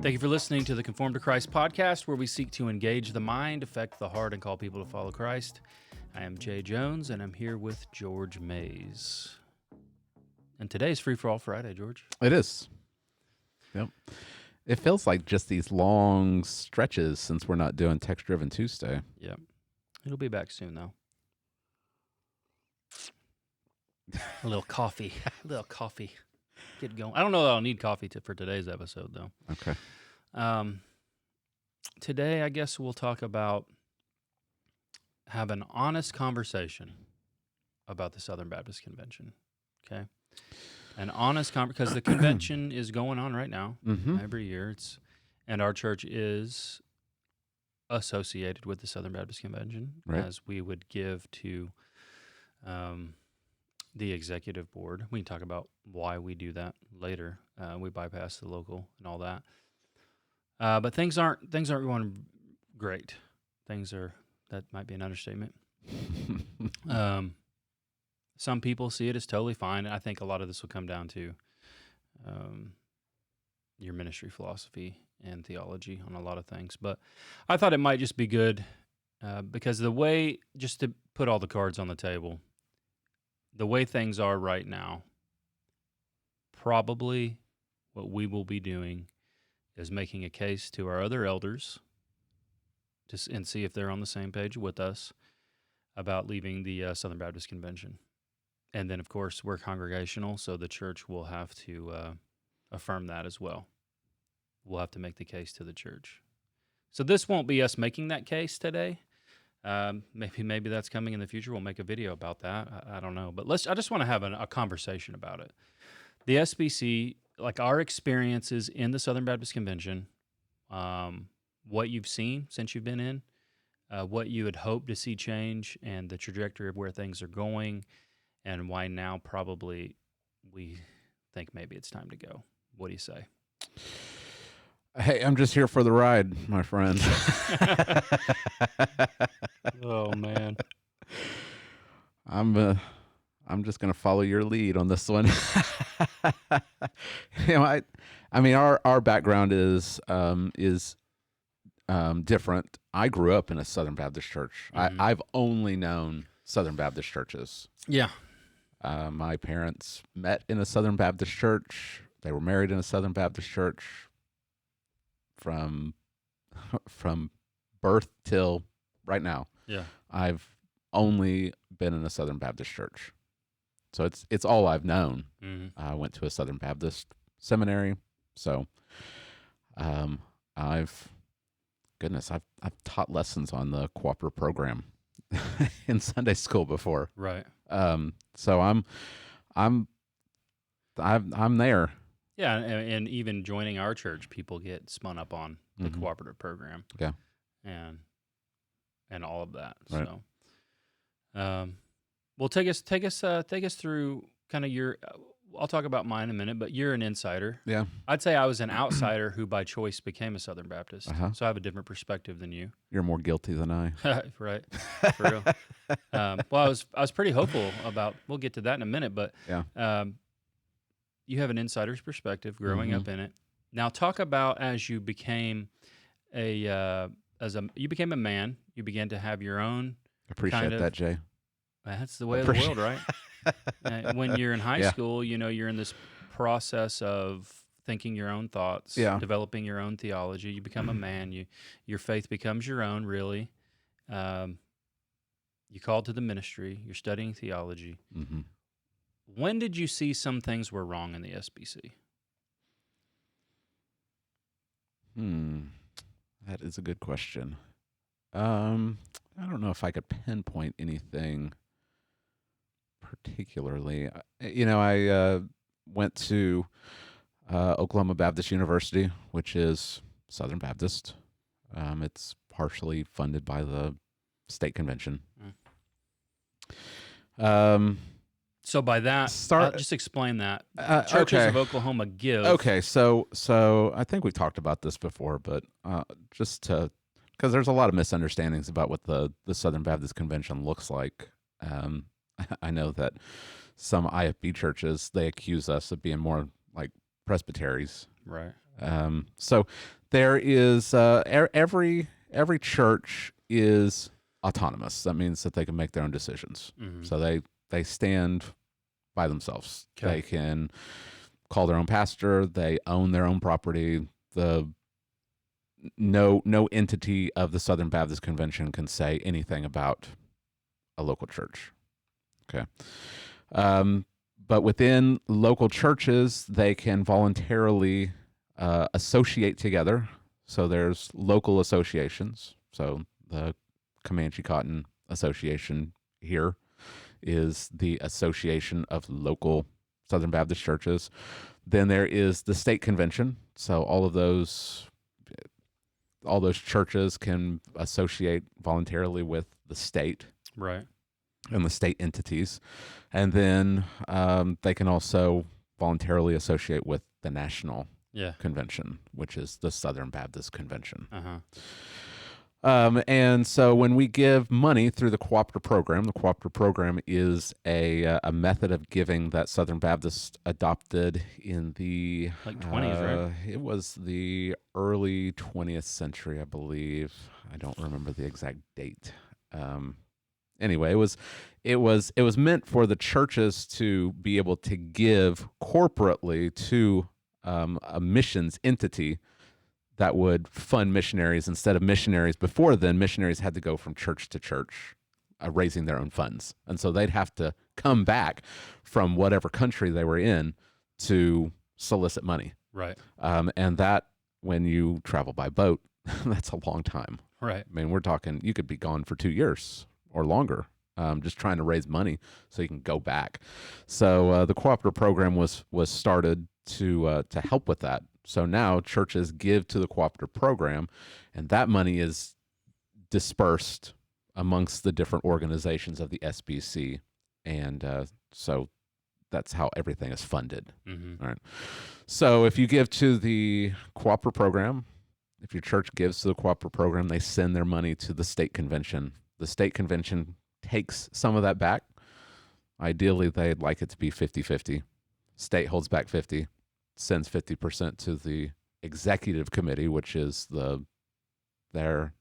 Thank you for listening to the Conformed to Christ podcast, where we seek to engage the mind, affect the heart, and call people to follow Christ. I am Jay Jones, and I'm here with George Mays. And today's Free for All Friday, George. It is. Yep. It feels like just these long stretches since we're not doing Text-Driven Tuesday. Yep. It'll be back soon, though. A little coffee. Get going. I don't know that I'll need coffee for today's episode, though. Okay. Today, I guess we'll talk about have an honest conversation about the Southern Baptist Convention. Okay, an honest because the convention is going on right now every year. And our church is associated with the Southern Baptist Convention, right, as we would give to the executive board. We can talk about why we do that later. We bypass the local and all that. But things aren't going great. That might be an understatement. Some people see it as totally fine. I think a lot of this will come down to your ministry philosophy and theology on a lot of things. But I thought it might just be good because the way, just to put all the cards on the table, the way things are right now, probably what we will be doing is making a case to our other elders and see if they're on the same page with us about leaving the Southern Baptist Convention. And then, of course, we're congregational, so the church will have to affirm that as well. We'll have to make the case to the church. So this won't be us making that case today. Maybe that's coming in the future. We'll make a video about that. I don't know. But I just want to have a conversation about it. The SBC, like our experiences in the Southern Baptist Convention, what you've seen since you've been in, what you had hoped to see change, and the trajectory of where things are going, and why now probably we think maybe it's time to go. What do you say? Hey, I'm just here for the ride, my friend. Oh man, I'm just gonna follow your lead on this one. I mean, our background is different. I grew up in a Southern Baptist church. I've only known Southern Baptist churches. Yeah. My parents met in a Southern Baptist church. They were married in a Southern Baptist church. From birth till right now. Yeah. I've only been in a Southern Baptist church. So it's all I've known. I went to a Southern Baptist seminary. So I've taught lessons on the cooperative program in Sunday school before. Right. So I'm there. Yeah, and even joining our church, people get spun up on the cooperative program. Yeah. And all of that. Right. So, well, take us through kind of your. I'll talk about mine in a minute, but you're an insider. Yeah. I'd say I was an outsider who, by choice, became a Southern Baptist. So I have a different perspective than you. You're more guilty than I. Right. For real. Well, I was pretty hopeful about. We'll get to that in a minute, but yeah. You have an insider's perspective growing up in it. Now, talk about as you became you became a man. You began to have your own. Appreciate that, Jay. That's the way of the world, right? When you're in high school, you're in this process of thinking your own thoughts, developing your own theology. You become a man. Your faith becomes your own, really. You called to the ministry. You're studying theology. When did you see some things were wrong in the SBC? That is a good question. I don't know if I could pinpoint anything particularly. I went to Oklahoma Baptist University, which is Southern Baptist. It's partially funded by the state convention. So by that, just explain that. Churches of Oklahoma give. Okay, so I think we've talked about this before, but just to, because there's a lot of misunderstandings about what the Southern Baptist Convention looks like. I know that some IFB churches, they accuse us of being more like presbyteries. Right. So there is every church is autonomous. That means that they can make their own decisions. Mhm. So they stand by themselves. Okay. They can call their own pastor. They own their own property. No entity of the Southern Baptist Convention can say anything about a local church. Okay. But within local churches, they can voluntarily associate together. So there's local associations. So the Comanche Cotton Association here is the association of local Southern Baptist churches. Then there is the state convention. So all those churches can associate voluntarily with the state. Right. And the state entities. And then they can also voluntarily associate with the national convention, which is the Southern Baptist Convention. Uh-huh. And so when we give money through the cooperative program is a method of giving that Southern Baptist adopted in the like 20s, right? It was the early 20th century, I believe. I don't remember the exact date. Anyway, it was meant for the churches to be able to give corporately to a missions entity that would fund missionaries instead of missionaries. Before then, missionaries had to go from church to church, raising their own funds, and so they'd have to come back from whatever country they were in to solicit money. Right. And that, when you travel by boat, that's a long time. Right. I mean, we're talking you could be gone for 2 years or longer, just trying to raise money so you can go back. So the cooperative program was started to help with that. So now churches give to the cooperative program, and that money is dispersed amongst the different organizations of the SBC, and so that's how everything is funded. Mm-hmm. All right. So if you give to the cooperative program, if your church gives to the cooperative program, they send their money to the state convention. The state convention takes some of that back. Ideally, they'd like it to be 50-50. State holds back 50, sends 50% to the executive committee, which is they're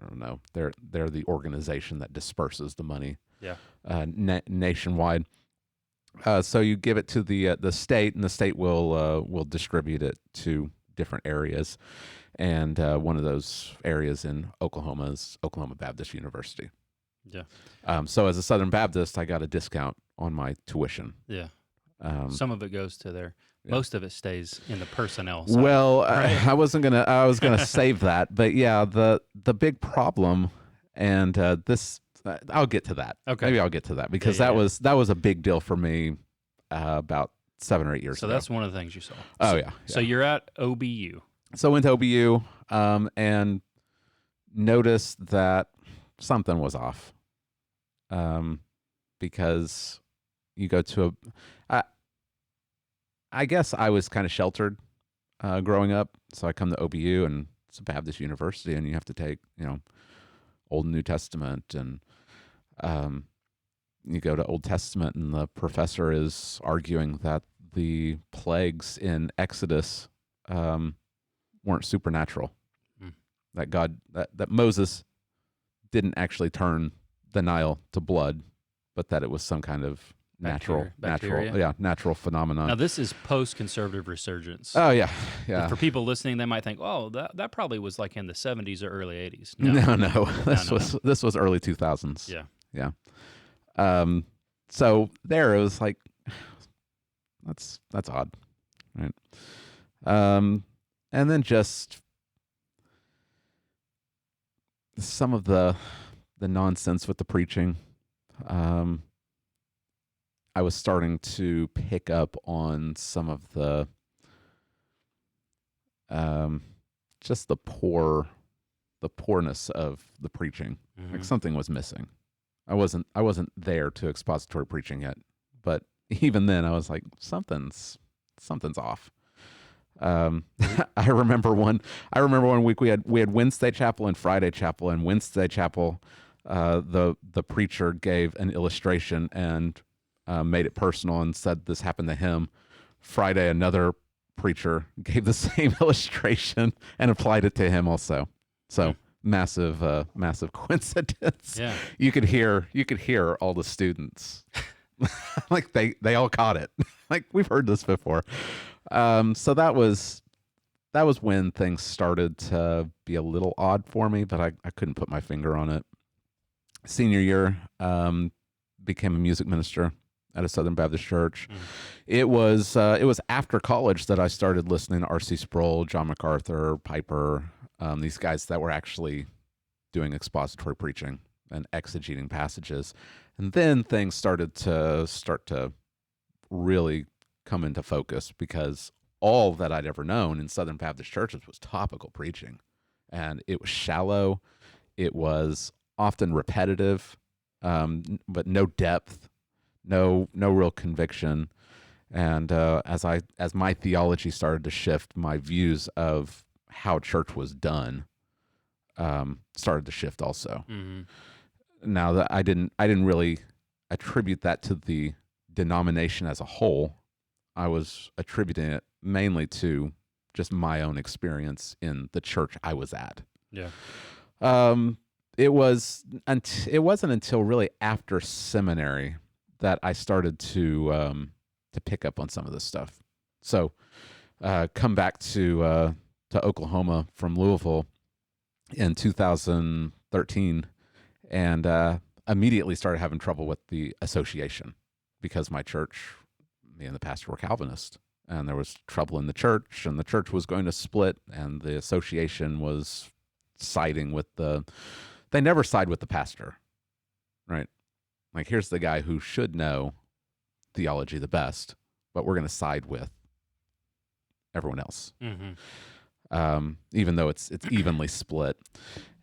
the organization that disperses the money nationwide. So you give it to the state, and the state will distribute it to different areas. And one of those areas in Oklahoma is Oklahoma Baptist University. Yeah. So as a Southern Baptist, I got a discount on my tuition. Yeah. Some of it goes to there. Yeah. Most of it stays in the personnel side. Well, right? I was gonna save that, but yeah, the big problem, and this I'll get to that. Okay. Maybe I'll get to that because that was a big deal for me about 7 or 8 years ago. So that's one of the things you saw. Oh, so, yeah. So you're at OBU. So I went to OBU and noticed that something was off, because you go to I guess I was kind of sheltered growing up, so I come to OBU, and it's a Baptist university, and you have to take Old and New Testament, and you go to Old Testament, and the professor is arguing that the plagues in Exodus weren't supernatural. That God, that Moses didn't actually turn the Nile to blood, but that it was some kind of natural phenomenon. Now this is post-conservative resurgence. Oh yeah. And for people listening, they might think, "Oh, that probably was like in the 70s or early 80s." No. This was early 2000s. Yeah. So there it was like, that's odd, right? And then just some of the nonsense with the preaching. I was starting to pick up on some of the just the poorness of the preaching. Mm-hmm. Like something was missing. I wasn't there to expository preaching yet, but even then I was like, something's off. I remember one week we had Wednesday chapel and Friday chapel, and Wednesday chapel the preacher gave an illustration and made it personal and said this happened to him. Friday, another preacher gave the same illustration and applied it to him also. So massive coincidence. Yeah. You could hear all the students like they all caught it. Like, we've heard this before. So that was when things started to be a little odd for me, but I couldn't put my finger on it. Senior year, became a music minister at a Southern Baptist church. It was after college that I started listening to R.C. Sproul, John MacArthur, Piper, these guys that were actually doing expository preaching and exegeting passages. And then things started to really come into focus, because all that I'd ever known in Southern Baptist churches was topical preaching. And it was shallow. It was often repetitive, but no depth, no real conviction. And as my theology started to shift, my views of how church was done started to shift also. Now, that I didn't really attribute that to the denomination as a whole. I was attributing it mainly to just my own experience in the church I was at. Yeah. It wasn't until really after seminary that I started to pick up on some of this stuff. So, come back to Oklahoma from Louisville in 2013, and immediately started having trouble with the association, because my church, me and the pastor, were Calvinist, and there was trouble in the church, and the church was going to split, and the association was siding with they never side with the pastor, right? Like, here's the guy who should know theology the best, but we're going to side with everyone else. Even though it's evenly split.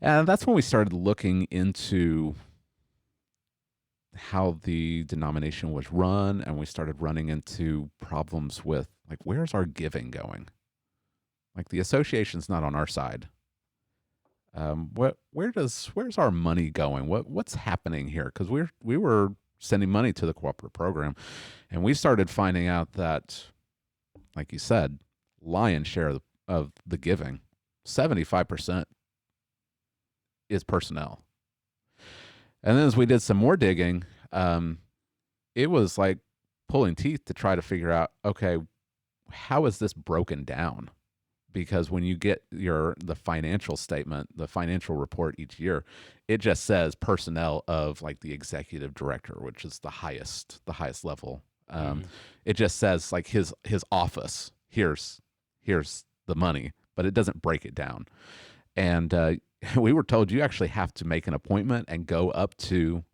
And that's when we started looking into how the denomination was run, and we started running into problems with, like, where's our giving going? Like, the association's not on our side. Where's our money going? What's happening here? Because we were sending money to the cooperative program, and we started finding out that, like you said, lion's share of the giving, 75%, is personnel. And then as we did some more digging, it was like pulling teeth to try to figure out, okay, how is this broken down? Because when you get the financial statement, the financial report each year, it just says personnel of, like, the executive director, which is the highest level. It just says, like, his office, here's the money, but it doesn't break it down. And we were told you actually have to make an appointment and go up to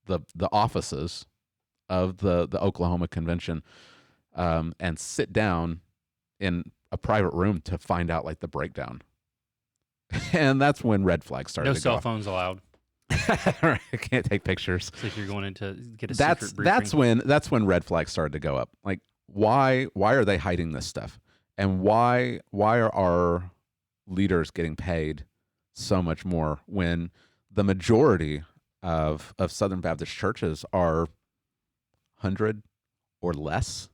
the offices of the Oklahoma Convention, and sit down in a private room to find out, like, the breakdown. And that's when red flags started. No to cell go. phones allowed. I can't take pictures. So if you're going in to get a secret briefing. That's when red flags started to go up. Like, why are they hiding this stuff? And why are our leaders getting paid so much more when the majority of Southern Baptist churches are 100 or less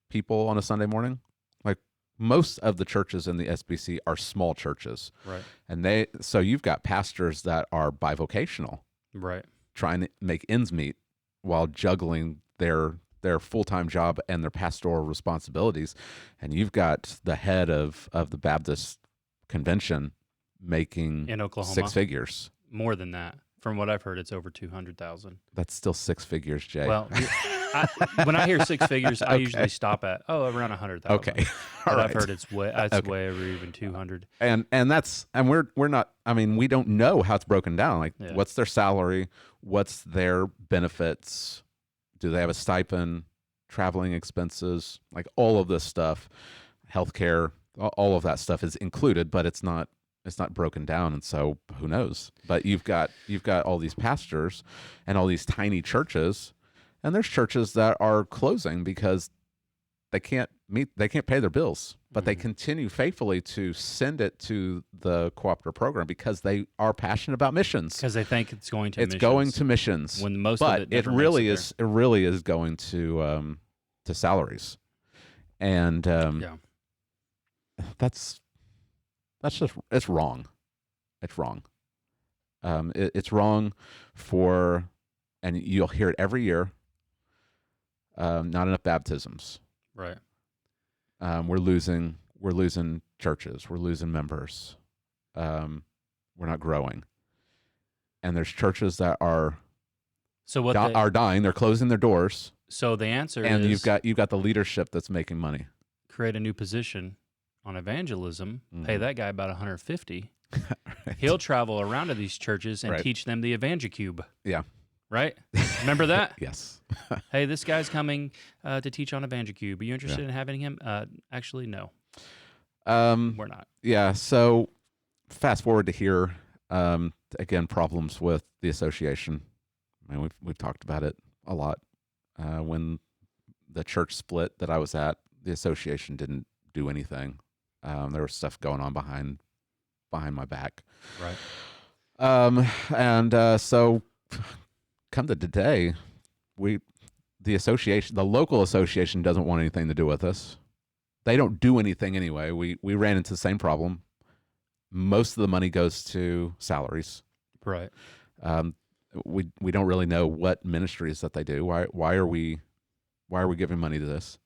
people on a Sunday morning? Like, most of the churches in the SBC are small churches. Right. And so you've got pastors that are bivocational. Right. Trying to make ends meet while juggling their full-time job and their pastoral responsibilities. And you've got the head of the Baptist convention making in Oklahoma 6 figures. More than that. From what I've heard, it's over 200,000. That's still 6 figures, Jay. Well, when I hear 6 figures, I usually stop at around 100,000. Okay, but right. I've heard it's way way over even 200. And we're not. I mean, we don't know how it's broken down. Like, what's their salary? What's their benefits? Do they have a stipend? Traveling expenses? Like, all of this stuff, healthcare, all of that stuff is included, but it's not broken down, and so who knows? But you've got all these pastors and all these tiny churches, and there's churches that are closing because they can't pay their bills, but they continue faithfully to send it to the cooperative program because they are passionate about missions. Because they think it's going to missions. It's going to missions. When most but of it never it really is going to salaries. And Yeah. that's just, it's wrong. It's wrong. It's wrong for, and you'll hear it every year. Not enough baptisms. Right. We're losing churches. We're losing members. We're not growing. And there's churches that are dying. They're closing their doors. So the answer and is, you've got the leadership that's making money. create a new position on evangelism. Pay that guy about $150. Right. He'll travel around to these churches and teach them the Evangecube. Yeah. Right? Remember that? Yes. Hey, this guy's coming to teach on Evangecube. Are you interested in having him? Actually, no. We're not. Yeah. So fast forward to here. Again, problems with the association. I mean, we've talked about it a lot. When the church split that I was at, the association didn't do anything. There was stuff going on behind my back. Right. So come to today, the local association doesn't want anything to do with us. They don't do anything anyway. We ran into the same problem. Most of the money goes to salaries. Right. We don't really know what ministries that they do. Why are we giving money to this?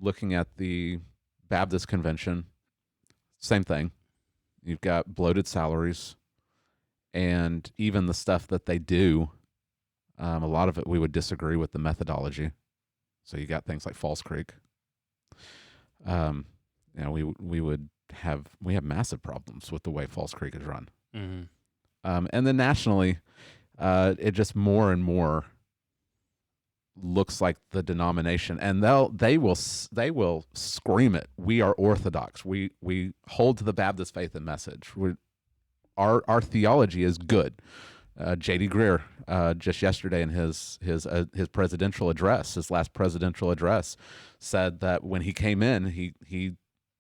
Looking at the Baptist convention, same thing. You've got bloated salaries, and even the stuff that they do, a lot of it we would disagree with the methodology. So you got things like Falls Creek. We have massive problems with the way Falls Creek is run. Mm-hmm. And then nationally, it just more and more looks like the denomination, and they will scream it. We are Orthodox. We hold to the Baptist faith and message. Our theology is good. J.D. Greer just yesterday in his presidential address, his last presidential address, said that when he came in, he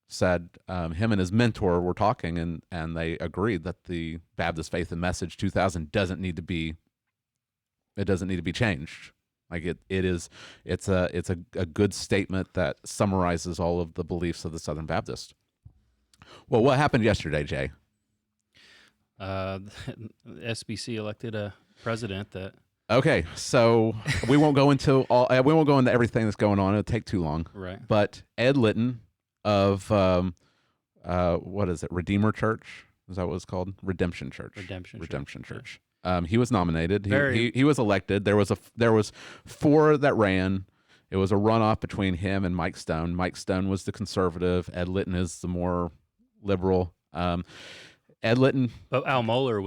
said him and his mentor were talking, and they agreed that the Baptist Faith and Message 2000 doesn't need to be changed. Like it's a good statement that summarizes all of the beliefs of the Southern Baptist. Well, what happened yesterday, Jay? SBC elected a president that. Okay, so we won't go into everything that's going on. It'll take too long. Right. But Ed Litton of what is it? Redeemer Church? Is that what it's called? Redemption Church. Redemption Church. He was nominated. He was elected. There was 4 that ran. It was a runoff between him and Mike Stone. Mike Stone was the conservative. Ed Litton is the more liberal. Ed Litton. But Al Mohler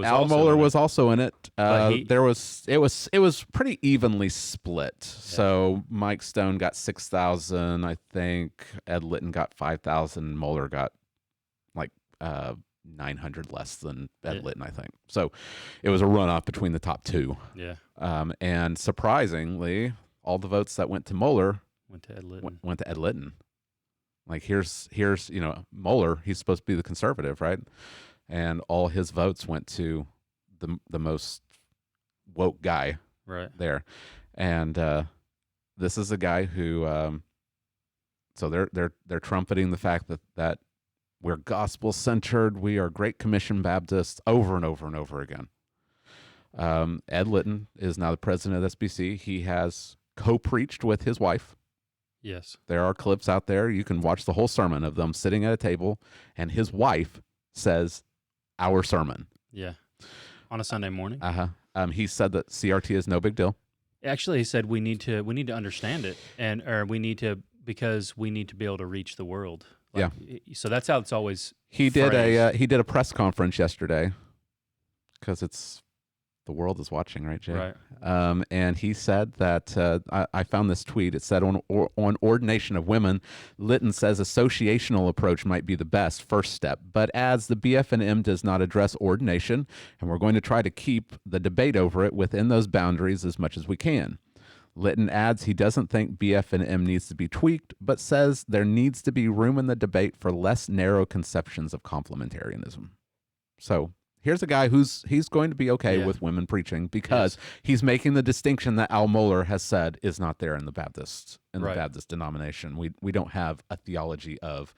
was also in it. It was pretty evenly split. Yeah. So Mike Stone got 6,000, I think. Ed Litton got 5,000. Mohler got like 900 less than Ed Litton, I think. So it was a runoff between the top 2. Yeah. And surprisingly, all the votes that went to Mohler went to Ed Litton. Went to Ed Litton. Like here's Mohler, he's supposed to be the conservative, right? And all his votes went to the most woke guy there. And this is a guy who so they're trumpeting the fact that we're gospel centered, we are Great Commission Baptists over and over and over again. Ed Litton is now the president of SBC. He has co-preached with his wife. Yes. There are clips out there. You can watch the whole sermon of them sitting at a table, and his wife says, "Our sermon." Yeah. On a Sunday morning. He said that CRT is no big deal. Actually, he said we need to understand it, because we need to be able to reach the world. Yeah. So that's how it's always. He did a press conference yesterday because the world is watching, right, Jay? Right. And he said that I found this tweet. It said on ordination of women, Litton says associational approach might be the best first step, but adds the BF&M does not address ordination, and we're going to try to keep the debate over it within those boundaries as much as we can. Litton adds he doesn't think BF&M needs to be tweaked, but says there needs to be room in the debate for less narrow conceptions of complementarianism. So here's a guy he's going to be okay Yeah. with women preaching because he's making the distinction that Al Mohler has said is not there in the Baptist Right. the Baptist denomination. We don't have a theology of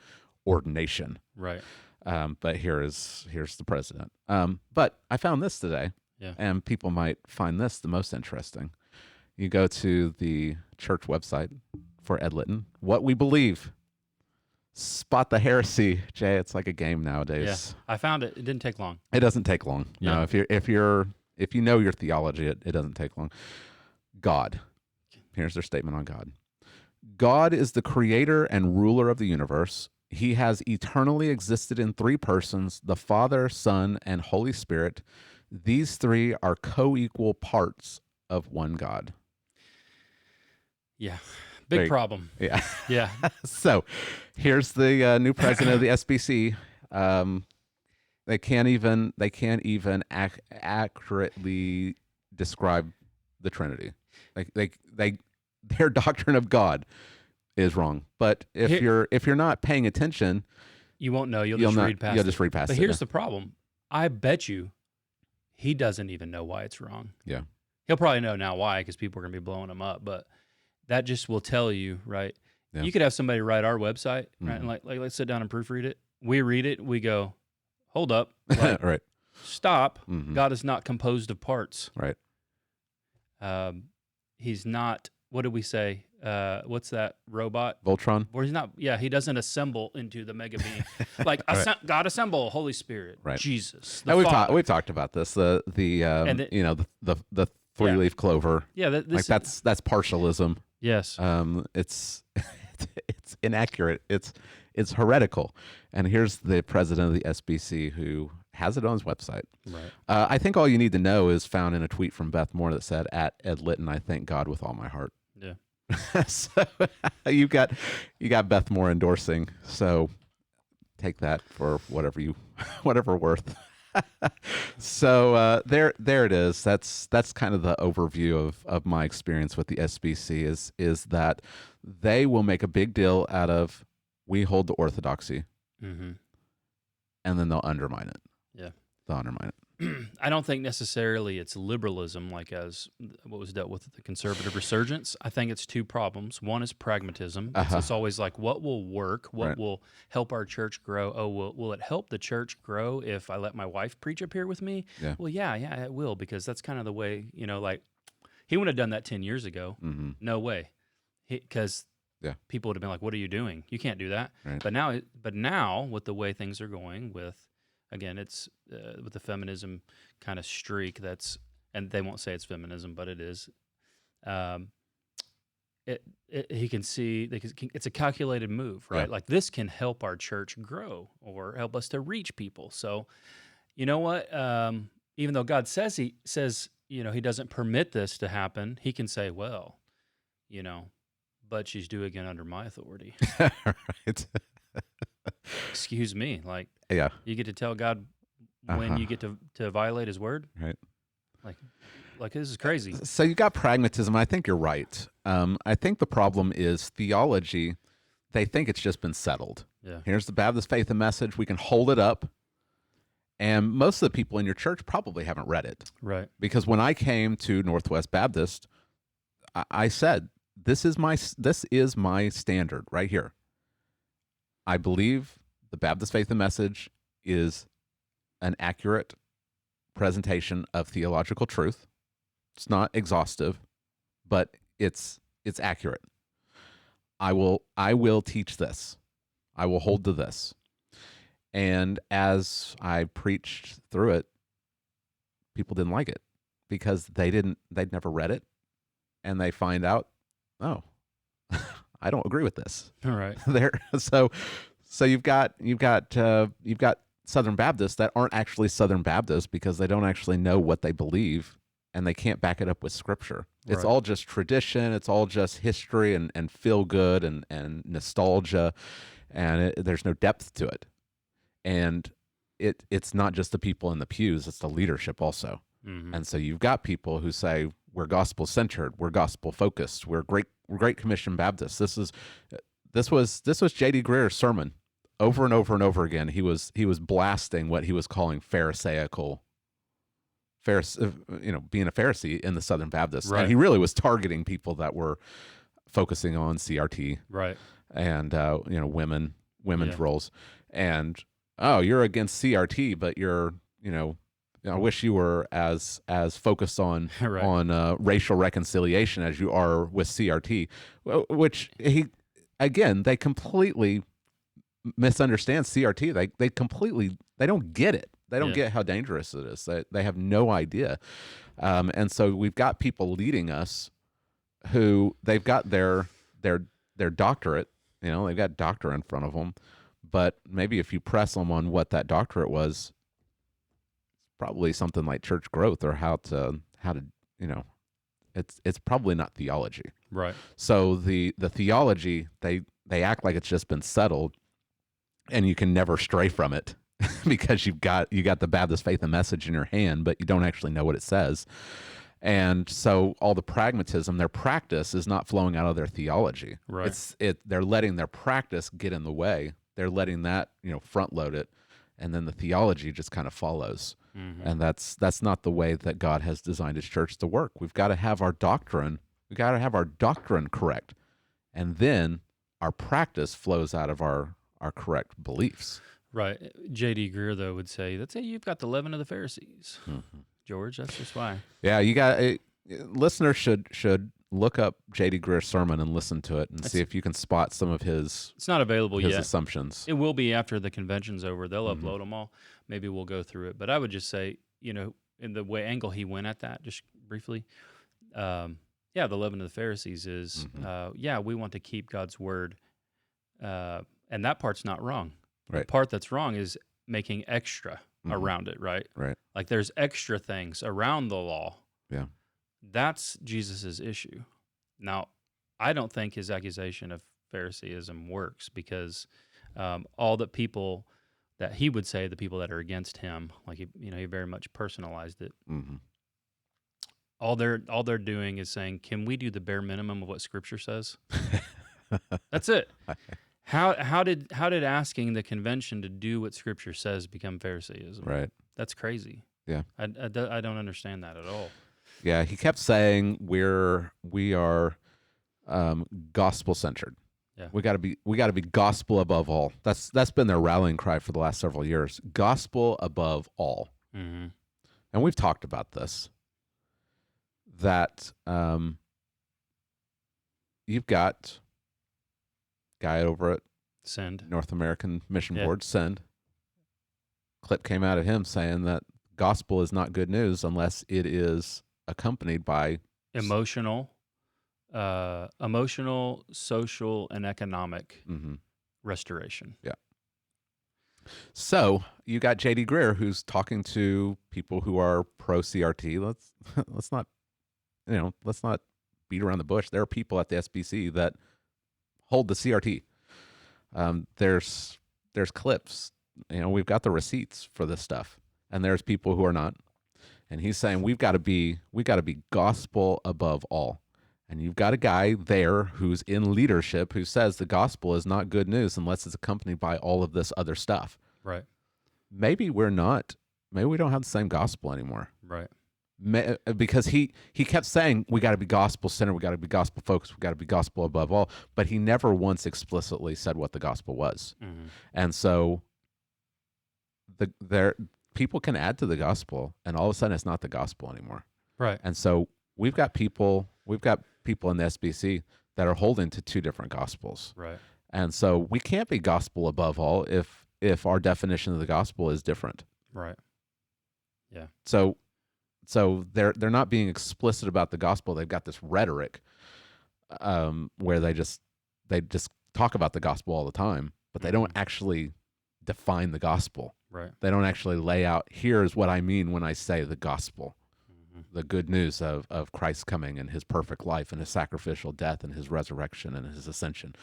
ordination. Right. But here's the president. But I found this today, Yeah. and people might find this the most interesting. You go to the church website for Ed Litton, What We Believe. Spot the heresy, Jay. It's like a game nowadays. Yeah. I found it. It didn't take long. It doesn't take long. Yeah. No, if you know your theology, it doesn't take long. God. Here's their statement on God. God is the creator and ruler of the universe. He has eternally existed in three persons, the Father, Son, and Holy Spirit. These three are co-equal parts of one God. Yeah. Big problem. Yeah. Yeah. So here's the new president of the SBC. They can't even accurately describe the Trinity. Their doctrine of God is wrong. But if you're not paying attention, you won't know. You'll just read past it. You'll just read past it. But here's the problem. I bet you he doesn't even know why it's wrong. Yeah. He'll probably know now why, because people are going to be blowing him up. But that just will tell you, right? Yeah. You could have somebody write our website, right? And like let's sit down and proofread it. We read it. We go, hold up. Like, right. Stop. God is not composed of parts. Right. He's not, what did we say? What's that robot? Voltron? Or he's not, he doesn't assemble into the mega being. Like, God assemble, Holy Spirit, right. Jesus. And we've talked about this. The three-leaf clover. Yeah, that's partialism. Yes. It's inaccurate. It's heretical. And here's the president of the SBC who has it on his website. Right. I think all you need to know is found in a tweet from Beth Moore that said, "At Ed Litton, I thank God with all my heart." Yeah. So you got Beth Moore endorsing. So take that for whatever worth. So there it is. That's kind of the overview of my experience with the SBC is that they will make a big deal out of we hold the orthodoxy, and then they'll undermine it. Yeah, they'll undermine it. I don't think necessarily it's liberalism like as what was dealt with at the Conservative Resurgence. I think it's two problems. One is pragmatism. It's always like, what will work? What will help our church grow? Oh, will it help the church grow if I let my wife preach up here with me? Yeah. Well, yeah, it will, because that's kind of the way, like he wouldn't have done that 10 years ago. No way. Because people would have been like, what are you doing? You can't do that. Right. But now with the way things are going again, it's with the feminism kind of streak and they won't say it's feminism, but it is. He can see it's a calculated move, right? Yeah. Like this can help our church grow or help us to reach people. So, you know what? Even though God says he doesn't permit this to happen, he can say, well, but she's doing it under my authority. Right. Excuse me, like you get to tell God when you get to violate his word, right? Like this is crazy. So you got pragmatism. I think you're right. I think the problem is theology. They think it's just been settled. Yeah. Here's the Baptist faith and message. We can hold it up, and most of the people in your church probably haven't read it, right? Because when I came to Northwest Baptist, I said, "This is my standard right here." I believe the Baptist faith and message is an accurate presentation of theological truth. It's not exhaustive, but it's accurate. I will teach this. I will hold to this. And as I preached through it, people didn't like it because they'd never read it, and they find out, oh, I don't agree with this. All right. So you've got Southern Baptists that aren't actually Southern Baptists because they don't actually know what they believe, and they can't back it up with Scripture. It's all just tradition. It's all just history and feel good and nostalgia, and there's no depth to it. And it's not just the people in the pews; it's the leadership also. And so you've got people who say we're gospel centered, we're gospel focused, we're Great Commission Baptists. This was J.D. Greer's sermon over and over and over again, he was blasting what he was calling Pharisaical, being a Pharisee in the Southern Baptists, Right. and he really was targeting people that were focusing on CRT, Right. and women's Yeah. roles, and you're against CRT, but you're I wish you were as focused on Right. on racial reconciliation as you are with CRT, which they completely misunderstand CRT. They don't get it. They don't Yeah. get how dangerous it is. They have no idea. And so we've got people leading us who they've got their doctorate, they've got doctor in front of them, but maybe if you press them on what that doctorate was, probably something like church growth or how to it's probably not theology. Right. So the theology, they act like it's just been settled, and you can never stray from it because you got the Baptist faith and message in your hand, but you don't actually know what it says. And so all the pragmatism, their practice is not flowing out of their theology. Right. They're letting their practice get in the way. They're letting that, front load it, and then the theology just kind of follows. Mm-hmm. And that's not the way that God has designed his church to work. We've got to have our doctrine. We've got to have our doctrine correct. And then our practice flows out of our correct beliefs. Right. J.D. Greer, though, would say, you've got the leaven of the Pharisees. Mm-hmm. George, that's just why. Yeah, you got listeners should look up J.D. Greer's sermon and listen to it and see if you can spot some of his. It's not available his yet. Assumptions. It will be after the convention's over. They'll Mm-hmm. upload them all. Maybe we'll go through it. But I would just say, in the way angle he went at that, just briefly, the leaven of the Pharisees is, Mm-hmm. we want to keep God's word, and that part's not wrong. Right. The part that's wrong is making extra Mm-hmm. around it, right? Right. Like there's extra things around the law. Yeah. That's Jesus's issue. Now, I don't think his accusation of Phariseeism works because all the people that he would say, the people that are against him, like he very much personalized it. Mm-hmm. All they're doing is saying, can we do the bare minimum of what Scripture says? That's it. How did asking the convention to do what Scripture says become Phariseeism? Right. That's crazy. Yeah. I don't understand that at all. Yeah, he kept saying we are gospel centered. Yeah. We got to be gospel above all. That's been their rallying cry for the last several years. Gospel above all. Mm-hmm. And we've talked about this. That you've got guy over at Send. North American Mission Yeah. Board, Send. Clip came out of him saying that gospel is not good news unless it is accompanied by Emotional, social, and economic Mm-hmm. restoration. Yeah. So you got J.D. Greer who's talking to people who are pro CRT. Let's not beat around the bush. There are people at the SBC that hold the CRT. There's clips. We've got the receipts for this stuff, and there's people who are not. And he's saying we got to be gospel above all. And you've got a guy there who's in leadership who says the gospel is not good news unless it's accompanied by all of this other stuff. Right. Maybe we don't have the same gospel anymore. Right. Because he kept saying we got to be gospel centered, we got to be gospel focused, we got to be gospel above all, but he never once explicitly said what the gospel was. Mm-hmm. And so people can add to the gospel, and all of a sudden it's not the gospel anymore. Right. And so we've got people in the SBC that are holding to two different gospels. Right. And so we can't be gospel above all if our definition of the gospel is different. Right. Yeah. So they're not being explicit about the gospel. They've got this rhetoric where they just talk about the gospel all the time, but they don't actually define the gospel. Right. They don't actually lay out, here's what I mean when I say the gospel, the good news of Christ's coming and his perfect life and his sacrificial death and his resurrection and his ascension.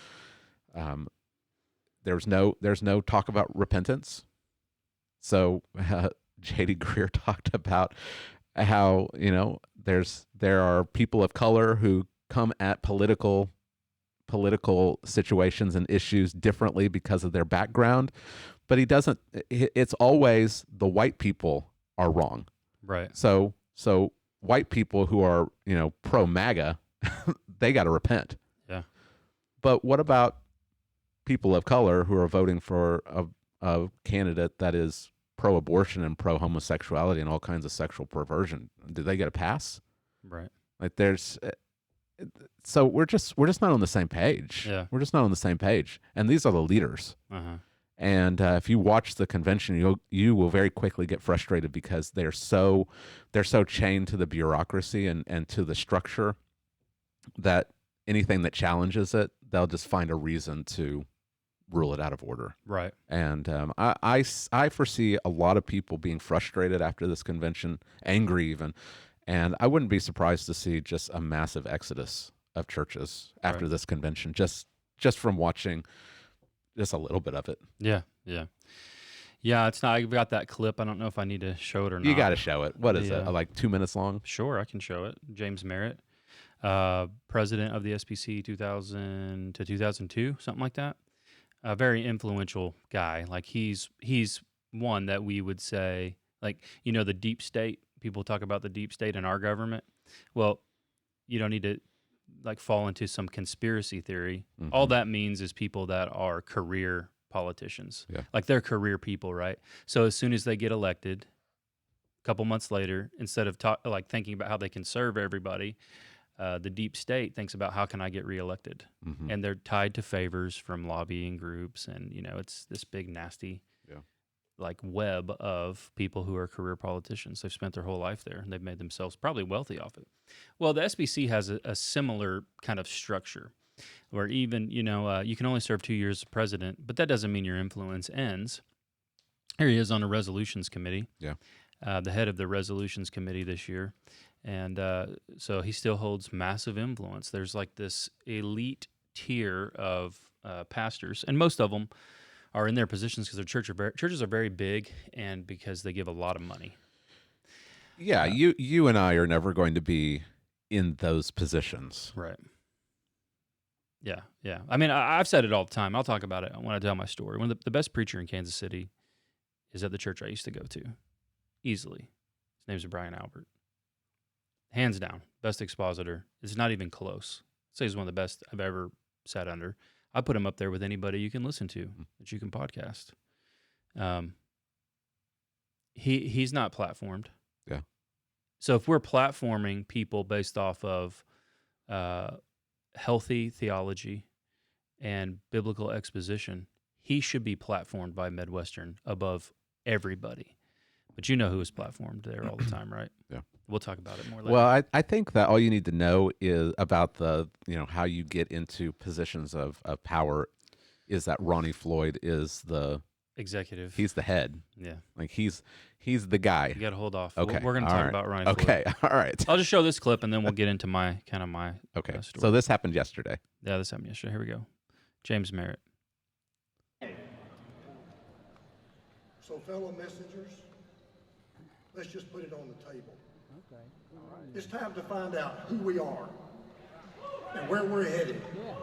There's no talk about repentance. So J.D. Greer talked about how there are people of color who come at political political situations and issues differently because of their background, but he doesn't. It's always the white people are wrong. Right. So white people who are, pro MAGA, they got to repent. Yeah. But what about people of color who are voting for a candidate that is pro-abortion and pro-homosexuality and all kinds of sexual perversion? Do they get a pass? Right. Like so we're just not on the same page. Yeah. We're just not on the same page. And these are the leaders. Uh-huh. And if you watch the convention, you will very quickly get frustrated because they're so chained to the bureaucracy and to the structure that anything that challenges it, they'll just find a reason to rule it out of order. Right. And I foresee a lot of people being frustrated after this convention, angry even. And I wouldn't be surprised to see just a massive exodus of churches after this convention, just from watching just a little bit of it. Yeah. Yeah. Yeah. It's not. I've got that clip. I don't know if I need to show it or not. You got to show it. What is it? Like 2 minutes long? Sure, I can show it. James Merritt, president of the SBC 2000 to 2002, something like that. A very influential guy. Like he's one that we would say, like, the deep state. People talk about the deep state in our government. Well, you don't need to fall into some conspiracy theory. Mm-hmm. All that means is people that are career politicians. Yeah. Like they're career people, right? So as soon as they get elected, a couple months later, instead of thinking about how they can serve everybody, the deep state thinks about how can I get reelected. Mm-hmm. And they're tied to favors from lobbying groups, and it's this big nasty web of people who are career politicians. They've spent their whole life there, and they've made themselves probably wealthy off it. Well, the SBC has a similar kind of structure where even, you can only serve 2 years as president, but that doesn't mean your influence ends. Here he is on a resolutions committee. Yeah. The head of the resolutions committee this year. And so he still holds massive influence. There's this elite tier of pastors, and most of them are in their positions because their churches are very big and because they give a lot of money. Yeah, you and I are never going to be in those positions. Right. Yeah, yeah. I mean, I've said it all the time. I'll talk about it when I tell my story. One of the best preacher in Kansas City is at the church I used to go to, easily. His name's Brian Albert. Hands down, best expositor. It's not even close. I'd say he's one of the best I've ever sat under. I put him up there with anybody you can listen to, that you can podcast. He's not platformed. Yeah. So if we're platforming people based off of healthy theology and biblical exposition, he should be platformed by Midwestern above everybody. But you know who is platformed there all the time, right? Yeah. We'll talk about it more later. Well, I think that all you need to know is about how you get into positions of power is that Ronnie Floyd is the executive. He's the head. Yeah. Like he's the guy. You got to hold off. Okay. We're going to talk about Ronnie Floyd. Okay. All right. I'll just show this clip and then we'll get into my Okay. story. So this happened yesterday. Yeah, this happened yesterday. Here we go. James Merritt. So fellow messengers, let's just put it on the table. Okay. All right. It's time to find out who we are and where we're headed. Yeah.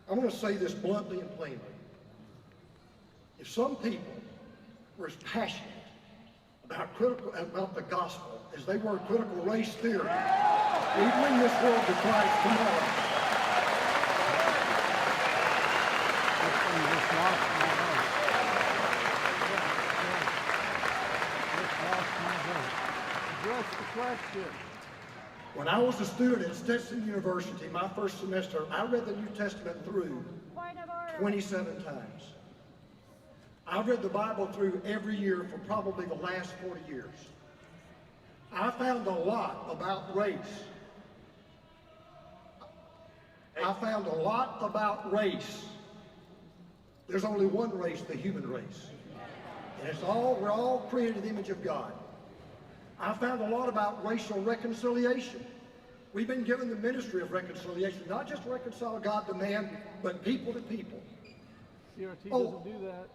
I'm going to say this bluntly and plainly. If some people were as passionate about the gospel as they were critical race theory, we'd bring this world to Christ tomorrow. Address the question. When I was a student at Stetson University, my first semester, I read the New Testament through 27 times. I've read the Bible through every year for probably the last 40 years. I found a lot about race. There's only one race, the human race. And we're all created in the image of God. I found a lot about racial reconciliation. We've been given the ministry of reconciliation, not just reconcile God to man, but people to people. CRT doesn't do that.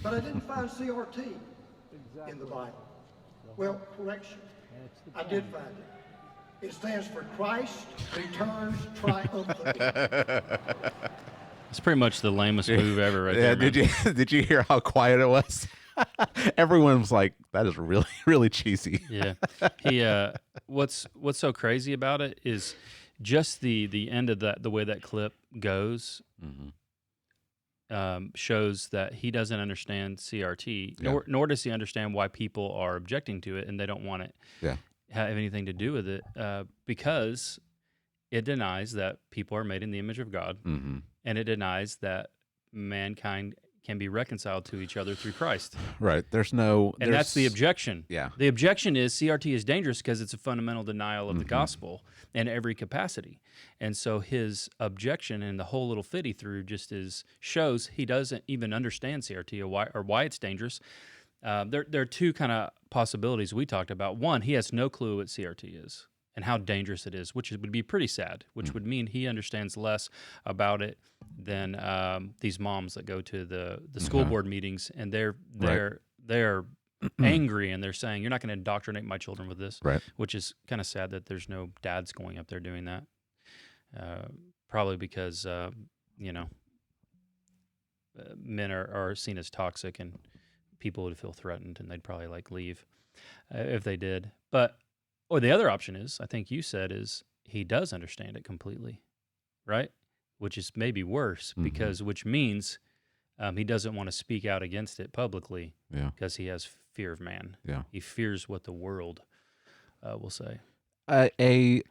But I didn't find CRT Exactly. in the Bible. Well, correction. That's the I point. did find it. It stands for Christ returns triumphantly. It's pretty much the lamest move ever, right Yeah, there. Man. did you hear how quiet it was? Everyone was like, "That is really really cheesy." Yeah, he. What's so crazy about it is just the end of that, the way that clip goes, shows that he doesn't understand CRT, nor does he understand why people are objecting to it and they don't want it have anything to do with it, because it denies that people are made in the image of God, and it denies that mankind can be reconciled to each other through Christ. Right. And that's the objection. Yeah. The objection is CRT is dangerous because it's a fundamental denial of the gospel in every capacity. And so his objection and the whole little fit he threw just shows he doesn't even understand CRT or why it's dangerous. There are two kind of possibilities we talked about. One, he has no clue what CRT is and how dangerous it is, which would be pretty sad, which would mean he understands less about it than these moms that go to the school board meetings, and they're angry, and they're saying, "You're not going to indoctrinate my children with this," which is kind of sad that there's no dads going up there doing that. Probably because men are seen as toxic, and people would feel threatened, and they'd probably leave if they did. Or the other option is, I think you said, is he does understand it completely, right? Which is maybe worse, which means he doesn't want to speak out against it publicly because he has fear of man. Yeah. He fears what the world will say. An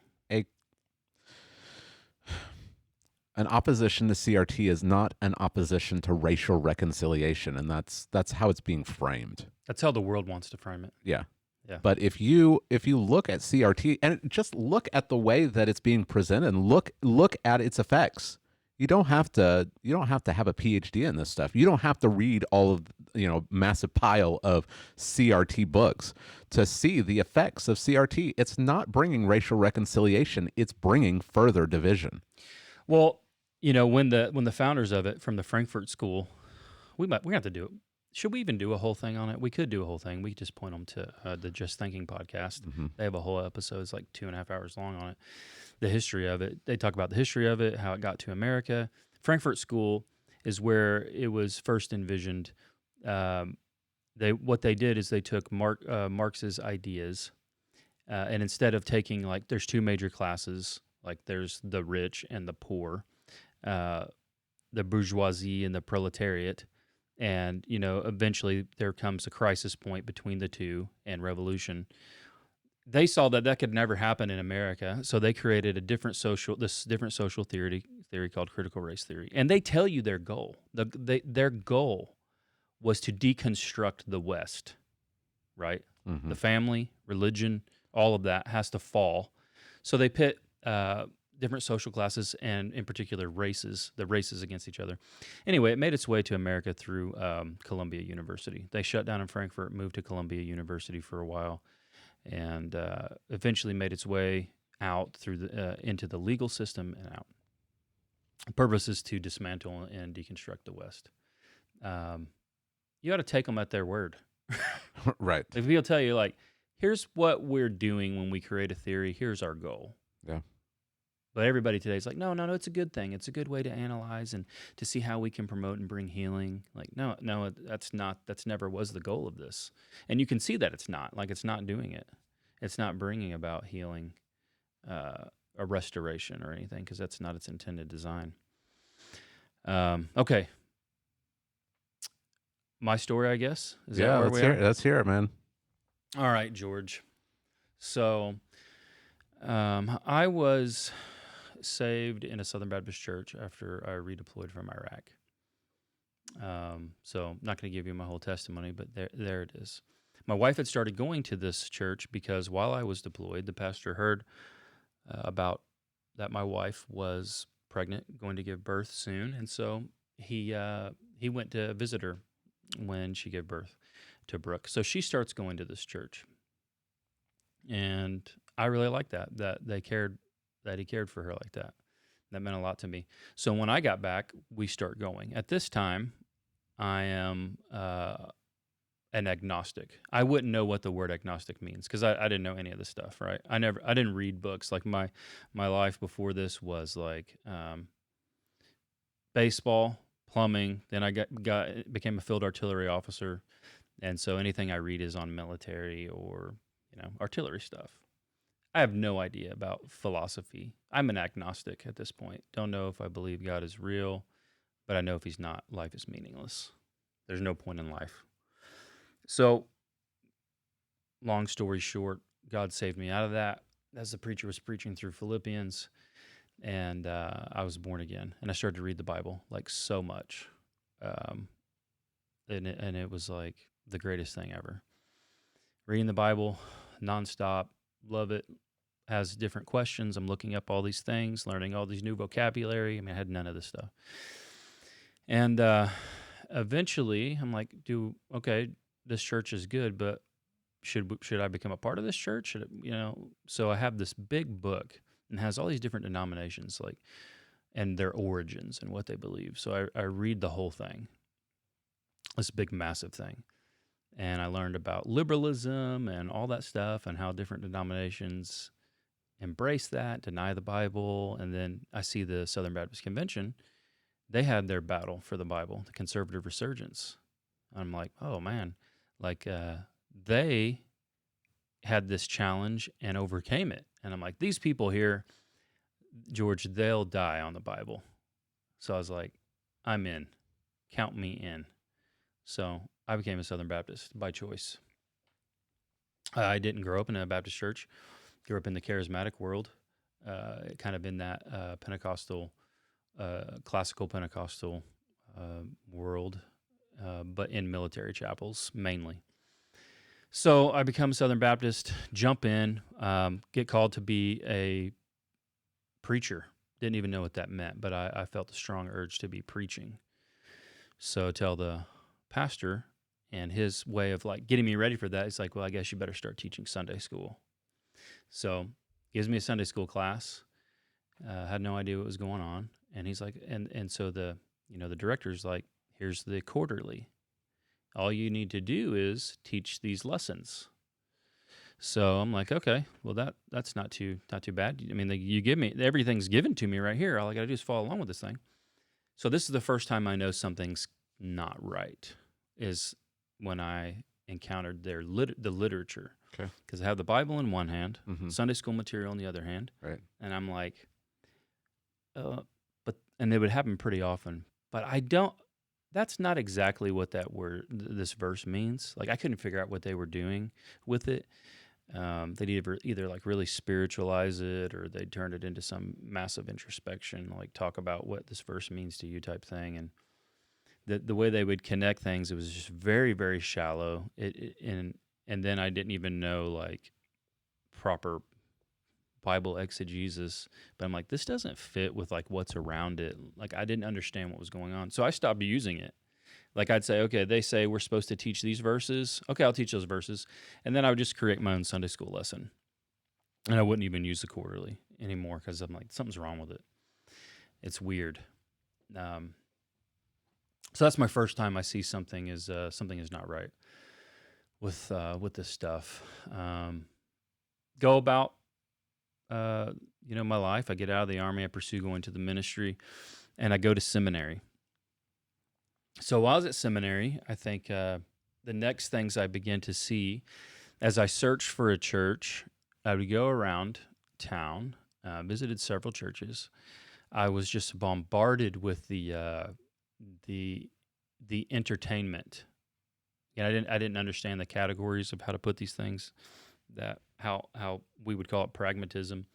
opposition to CRT is not an opposition to racial reconciliation, and that's how it's being framed. That's how the world wants to frame it. Yeah. Yeah. But if you look at CRT and just look at the way that it's being presented, and look at its effects, you don't have to have a PhD in this stuff. You don't have to read all of massive pile of CRT books to see the effects of CRT. It's not bringing racial reconciliation. It's bringing further division. Well, when the founders of it from the Frankfurt School, we have to do it. Should we even do a whole thing on it? We could do a whole thing. We could just point them to the Just Thinking podcast. They have a whole episode. It's 2.5 hours long on it. The history of it. They talk about the history of it, how it got to America. Frankfurt School is where it was first envisioned. What they did is they took Marx's ideas, and instead of taking there's two major classes, there's the rich and the poor, the bourgeoisie and the proletariat. And, eventually there comes a crisis point between the two and revolution. They saw that could never happen in America, so they created a different social theory called critical race theory. And they tell you their goal. Their goal was to deconstruct the West, right? The family, religion, all of that has to fall. So they pit different social classes and, in particular, the races against each other. Anyway, it made its way to America through Columbia University. They shut down in Frankfurt, moved to Columbia University for a while, and eventually made its way out through into the legal system and out. The purpose is to dismantle and deconstruct the West. You got to take them at their word. Right. If people tell you, here's what we're doing when we create a theory, here's our goal. Yeah. But everybody today is no, it's a good thing. It's a good way to analyze and to see how we can promote and bring healing. No, that's never was the goal of this. And you can see that it's not. It's not doing it. It's not bringing about healing, a restoration or anything, because that's not its intended design. Okay. My story, I guess? Is that where we are? Let's hear it, man. All right, George. So I was saved in a Southern Baptist church after I redeployed from Iraq. So I'm not going to give you my whole testimony, but there it is. My wife had started going to this church because while I was deployed, the pastor heard about that my wife was pregnant, going to give birth soon, and so he went to visit her when she gave birth to Brooke. So she starts going to this church, and I really liked that he cared for her like that. That meant a lot to me. So when I got back, we start going. At this time, I am an agnostic. I wouldn't know what the word agnostic means because I didn't know any of this stuff, right? I didn't read books. Like my life before this was like baseball, plumbing. Then I became a field artillery officer, and so anything I read is on military or artillery stuff. I have no idea about philosophy. I'm an agnostic at this point. Don't know if I believe God is real, but I know if he's not, life is meaningless. There's no point in life. So, long story short, God saved me out of that as the preacher was preaching through Philippians, and I was born again. And I started to read the Bible, like so much. And it was like the greatest thing ever. Reading the Bible nonstop, love it. Has different questions. I'm looking up all these things, learning all these new vocabulary. I mean, I had none of this stuff. And eventually, I'm like, this church is good, but should I become a part of this church? So I have this big book and has all these different denominations, and their origins and what they believe. So I read the whole thing, this big, massive thing. And I learned about liberalism and all that stuff and how different denominations embrace that, deny the Bible. And then I see the Southern Baptist Convention. They had their battle for the Bible, the Conservative Resurgence. I'm like, oh, man. They had this challenge and overcame it. And I'm like, these people here, George, they'll die on the Bible. So I was like, I'm in. Count me in. So I became a Southern Baptist by choice. I didn't grow up in a Baptist church. Grew up in the charismatic world, kind of in that Pentecostal, classical Pentecostal world, but in military chapels mainly. So I become a Southern Baptist, jump in, get called to be a preacher. Didn't even know what that meant, but I felt a strong urge to be preaching. So tell the pastor, and his way of getting me ready for that, he's like, well, I guess you better start teaching Sunday school. So gives me a Sunday school class. Had no idea what was going on, and he's like, and so the director's like, here's the quarterly. All you need to do is teach these lessons. So I'm like, okay, well that's not too bad. I mean, you give me everything's given to me right here. All I got to do is follow along with this thing. So this is the first time I know something's not right. Is when I encountered the literature. Okay. Because I have the Bible in one hand, Sunday school material in the other hand. Right. And I'm like, and it would happen pretty often. But I don't. That's not exactly what this verse means. I couldn't figure out what they were doing with it. They'd either really spiritualize it, or they'd turn it into some massive introspection, talk about what this verse means to you type thing. And the way they would connect things, it was just very, very shallow. And then I didn't even know proper Bible exegesis, but I'm like, this doesn't fit with what's around it. I didn't understand what was going on. So I stopped using it. I'd say, okay, they say we're supposed to teach these verses. Okay, I'll teach those verses. And then I would just create my own Sunday school lesson. And I wouldn't even use the quarterly anymore because I'm like, something's wrong with it. It's weird. So that's my first time I see something is not right with this stuff. Go about my life. I get out of the Army. I pursue going to the ministry, and I go to seminary. So while I was at seminary, I think the next things I begin to see as I searched for a church, I would go around town, visited several churches. I was just bombarded with the entertainment. I didn't understand the categories of how to put these things. That how we would call it pragmatism,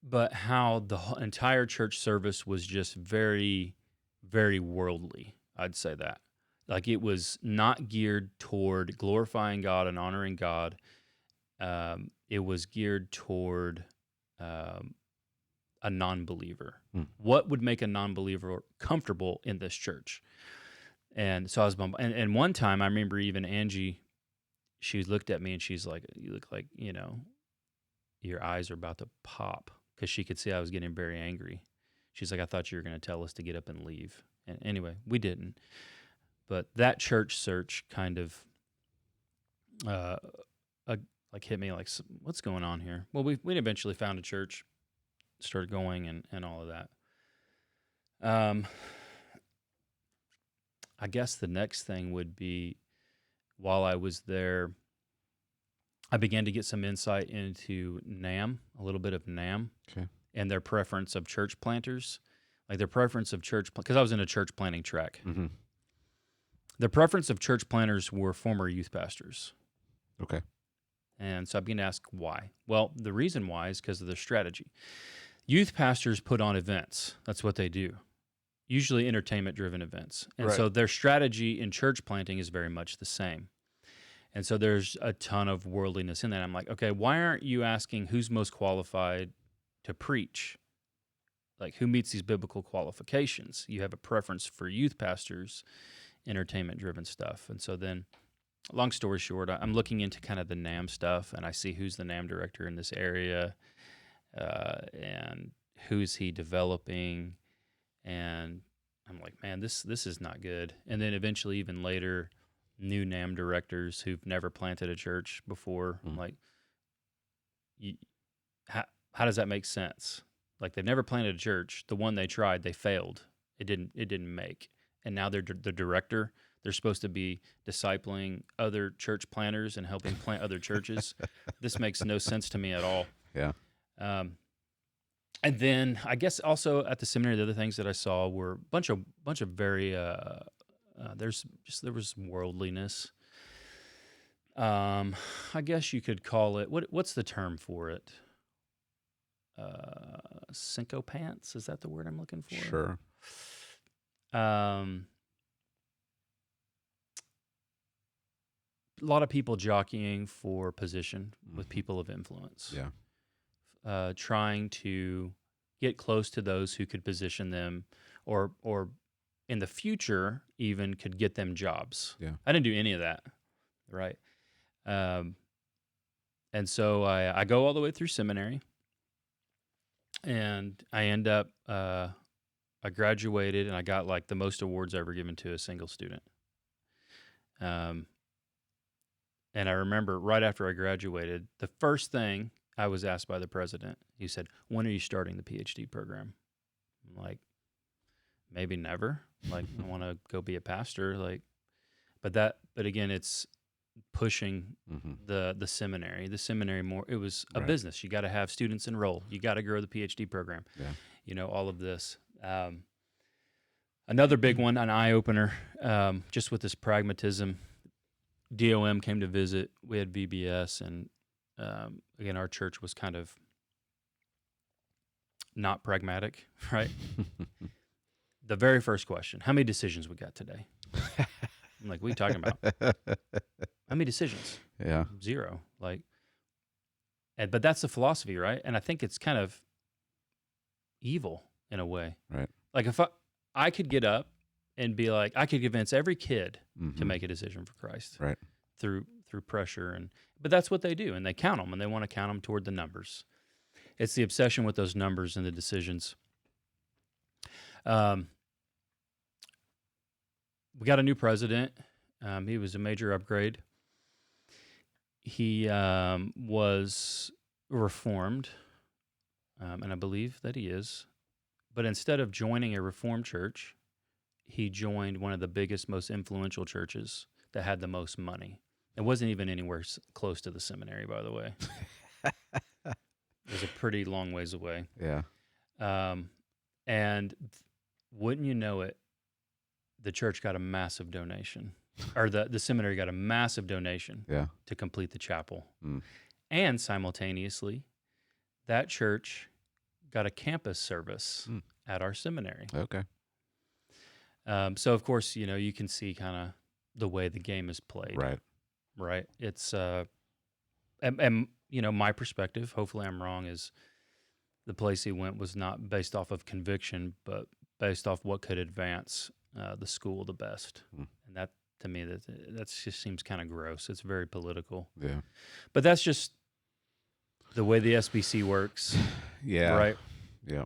but how the entire church service was just very, very worldly. I'd say that. It was not geared toward glorifying God and honoring God. It was geared toward a non-believer. What would make a non-believer comfortable in this church? And so I was bummed. And one time I remember even Angie, she looked at me and she's like, you look like, your eyes are about to pop, because she could see I was getting very angry. She's like, I thought you were going to tell us to get up and leave. And anyway, we didn't. But that church search kind of like hit me like, what's going on here? Well, we eventually found a church, started going, and all of that. I guess the next thing would be, while I was there, I began to get some insight into NAM, a little bit of NAM, Okay. and their preference of church planters, like their preference of church, because I was in a church planting track. Mm-hmm. The preference of church planters were former youth pastors. Okay. And so I began to ask why. Well, the reason why is because of their strategy. Youth pastors put on events. That's what they do. Usually entertainment-driven events. And Right. so their strategy in church planting is very much the same. And so there's a ton of worldliness in that. I'm like, okay, why aren't you asking who's most qualified to preach? Like, who meets these biblical qualifications? You have a preference for youth pastors, entertainment-driven stuff. And so then, long story short, I'm looking into kind of the NAM stuff, and I see who's the NAM director in this area, and who's he developing, and I'm like, man, this is not good. And then eventually, even later, new NAM directors who've never planted a church before, I'm like, how does that make sense? Like, they've never planted a church. The one they tried, they failed. It didn't make. And now they're the director. They're supposed to be discipling other church planters and helping plant other churches. This makes no sense to me at all. Yeah. And then I guess also at the seminary, the other things that I saw were a bunch of very there was worldliness. I guess you could call it, what's the term for it? Sycophants, is that the word I'm looking for? Sure. A lot of people jockeying for position with people of influence. Yeah. Trying to get close to those who could position them, or in the future even could get them jobs. Yeah. I didn't do any of that, right? And so I go all the way through seminary, and I end up I graduated, and I got like the most awards ever given to a single student. And I remember right after I graduated, the first thing I was asked by the president, he said, "When are you starting the PhD program?" I'm like, maybe never. Like, I want to go be a pastor. Like, but again, it's pushing the seminary. The seminary more. It was a business. You got to have students enroll. You got to grow the PhD program. Yeah. You know, all of this. Another big one, an eye opener, just with this pragmatism. DOM came to visit. We had VBS, and again, our church was kind of not pragmatic, right? The very first question, how many decisions we got today? I'm like, what are you talking about? How many decisions? Yeah. 0. Like, but that's the philosophy, right? And I think it's kind of evil in a way. Right. Like, if I could get up and be like, I could convince every kid to make a decision for Christ, Right. through pressure, but that's what they do, and they count them, and they want to count them toward the numbers. It's the obsession with those numbers and the decisions. We got a new president. He was a major upgrade. He was reformed, and I believe that he is. But instead of joining a reformed church, he joined one of the biggest, most influential churches that had the most money. It wasn't even anywhere close to the seminary, by the way. It was a pretty long ways away. Yeah. And wouldn't you know it, the church got a massive donation, or the seminary got a massive donation to complete the chapel. And simultaneously, that church got a campus service at our seminary. Okay. So, of course, you know, you can see kind of the way the game is played. Right. It's, and you know, my perspective, hopefully I'm wrong, is the place he went was not based off of conviction, but based off what could advance the school the best. And that, to me, that just seems kind of gross. It's very political. Yeah. But that's just the way the SBC works. Yeah. Right. Yeah.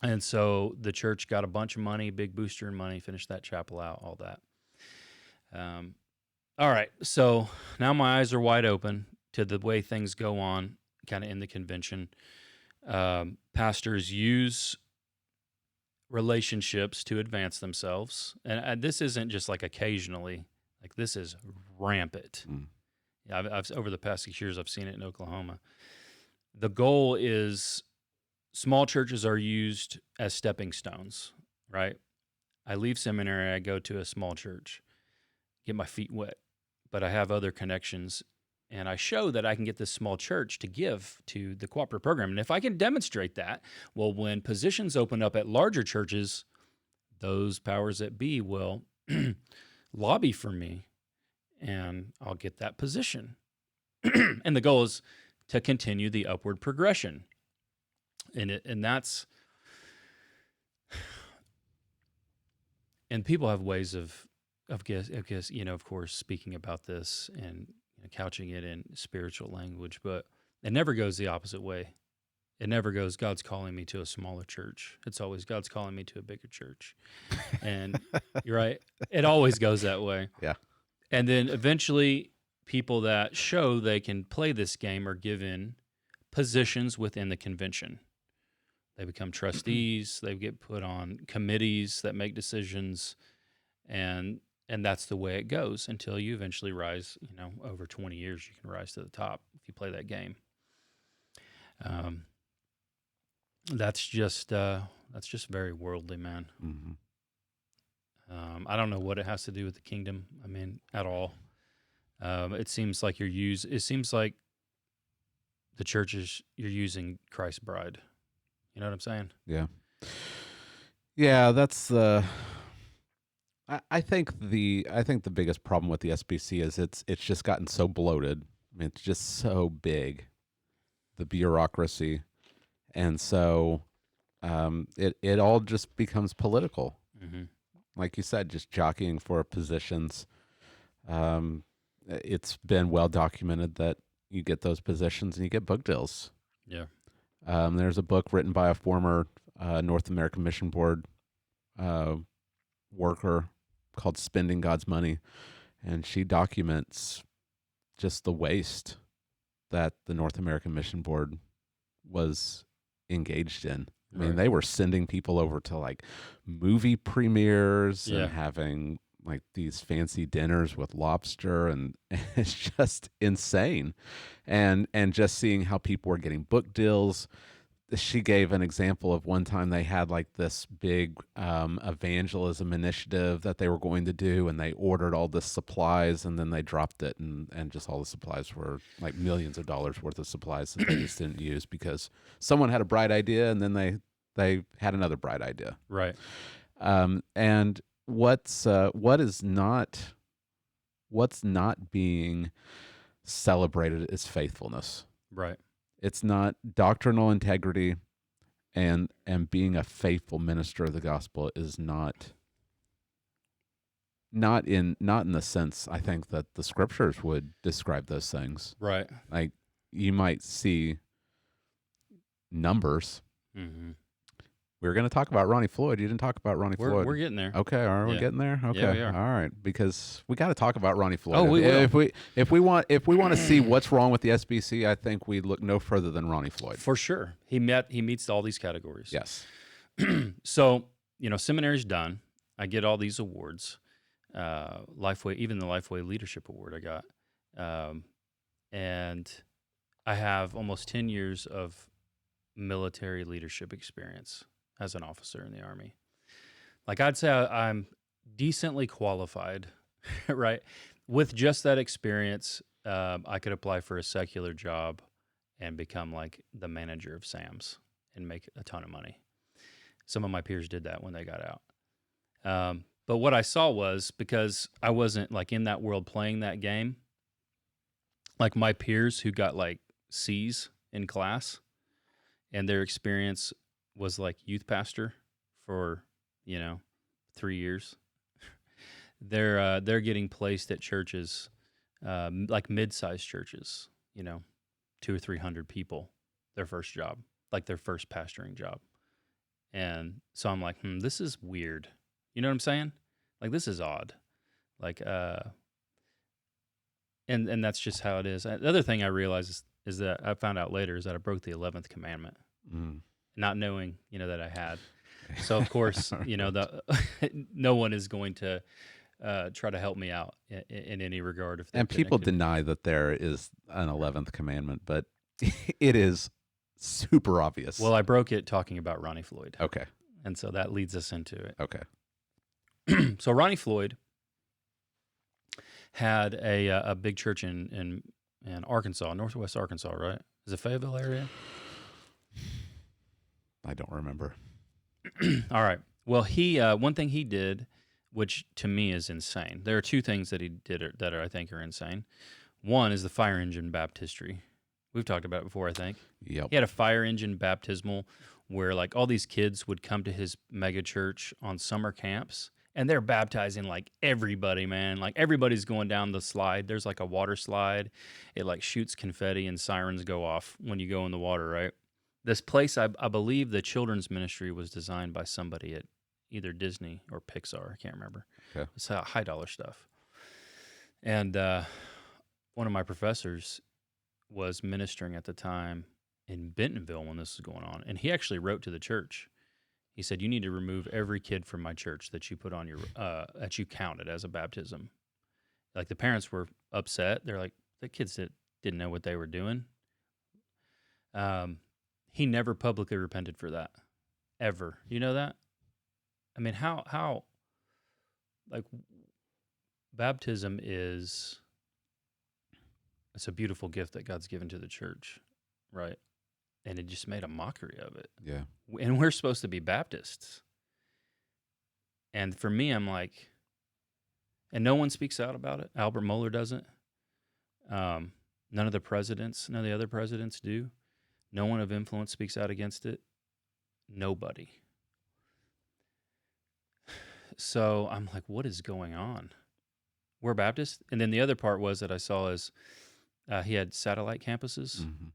And so the church got a bunch of money, big booster in money, finished that chapel out, all that. All right, so now my eyes are wide open to the way things go on, kind of in the convention. Pastors use relationships to advance themselves, and this isn't just like occasionally. Like this is rampant. Yeah, I've over the past 6 years, I've seen it in Oklahoma. The goal is small churches are used as stepping stones, right? I leave seminary, I go to a small church, get my feet wet, but I have other connections, and I show that I can get this small church to give to the cooperative program. And if I can demonstrate that, well, when positions open up at larger churches, those powers that be will lobby for me, and I'll get that position. And the goal is to continue the upward progression. And that's, and people have ways of guess, you know, of course, speaking about this and couching it in spiritual language, but it never goes the opposite way. It never goes, God's calling me to a smaller church. It's always, God's calling me to a bigger church. And you're right. It always goes that way. Yeah. And then eventually people that show they can play this game are given positions within the convention. They become trustees. They get put on committees that make decisions, and that's the way it goes until you eventually rise. You know, over 20 years, you can rise to the top if you play that game. That's just very worldly, man. Mm-hmm. I don't know what it has to do with the kingdom. I mean, at all. It seems like It seems like the churches you're using Christ's bride. You know what I'm saying? Yeah. Yeah, that's the. I think the biggest problem with the SBC is it's just gotten so bloated. I mean, it's just so big, the bureaucracy, and so it all just becomes political. Mm-hmm. Like you said, just jockeying for positions. It's been well documented that you get those positions and you get book deals. Yeah. There's a book written by a former North American Mission Board worker called Spending God's Money, and she documents just the waste that the North American Mission Board was engaged in. I mean, they were sending people over to like movie premieres and having like these fancy dinners with lobster, and it's just insane. And just seeing how people were getting book deals. She gave an example of one time they had like this big evangelism initiative that they were going to do, and they ordered all the supplies, and then they dropped it, and just all the supplies were like millions of dollars worth of supplies that they just didn't use because someone had a bright idea, and then they had another bright idea. Right. And what's not being celebrated is faithfulness. Right. It's not doctrinal integrity, and being a faithful minister of the gospel is not in the sense I think that the scriptures would describe those things. Right. Like you might see numbers. Mm-hmm. We were going to talk about Ronnie Floyd. You didn't talk about Ronnie Floyd. We're getting there. Okay, are we getting there? Okay, yeah, we are. All right, because we got to talk about Ronnie Floyd. Oh, we will. If we want to see what's wrong with the SBC, I think we look no further than Ronnie Floyd. For sure, he meets all these categories. Yes. So seminary's done. I get all these awards, Lifeway, even the Lifeway Leadership Award I got, and I have almost 10 years of military leadership experience as an officer in the Army. Like I'd say I'm decently qualified, right? With just that experience, I could apply for a secular job and become like the manager of Sam's and make a ton of money. Some of my peers did that when they got out. But what I saw was, because I wasn't like in that world playing that game, like my peers who got like C's in class, and their experience was like youth pastor for 3 years. They're getting placed at churches, like mid-sized churches, 200 or 300 people, their first job, like their first pastoring job. And so I'm like, this is weird. You know what I'm saying? Like, this is odd. Like, and that's just how it is. The other thing I realized is that I found out later is that I broke the 11th commandment, not knowing, that I had. So of course, no one is going to try to help me out in any regard. And people deny that there is an 11th commandment, but it is super obvious. Well, I broke it talking about Ronnie Floyd. Okay. And so that leads us into it. Okay. So Ronnie Floyd had a big church in Arkansas, northwest Arkansas, right? Is it Fayetteville area? I don't remember. All right. Well, he one thing he did, which to me is insane. There are two things that he did that I think are insane. One is the fire engine baptistery. We've talked about it before, I think. Yep. He had a fire engine baptismal where like all these kids would come to his mega church on summer camps, and they're baptizing like everybody, man. Like everybody's going down the slide. There's like a water slide. It like shoots confetti and sirens go off when you go in the water, right? This place, I believe the children's ministry was designed by somebody at either Disney or Pixar. I can't remember. Okay. It's high dollar stuff. And one of my professors was ministering at the time in Bentonville when this was going on. And he actually wrote to the church. He said, you need to remove every kid from my church that you put on your, that you counted as a baptism. Like the parents were upset. They're like, the kids didn't know what they were doing. He never publicly repented for that, ever. You know that? I mean, how, like, baptism it's a beautiful gift that God's given to the church, right? And it just made a mockery of it. Yeah. And we're supposed to be Baptists. And for me, I'm like, and no one speaks out about it. Albert Mohler doesn't. None of the other presidents do. No one of influence speaks out against it. Nobody. So I'm like, what is going on? We're Baptist. And then the other part was that I saw is he had satellite campuses. Mm-hmm.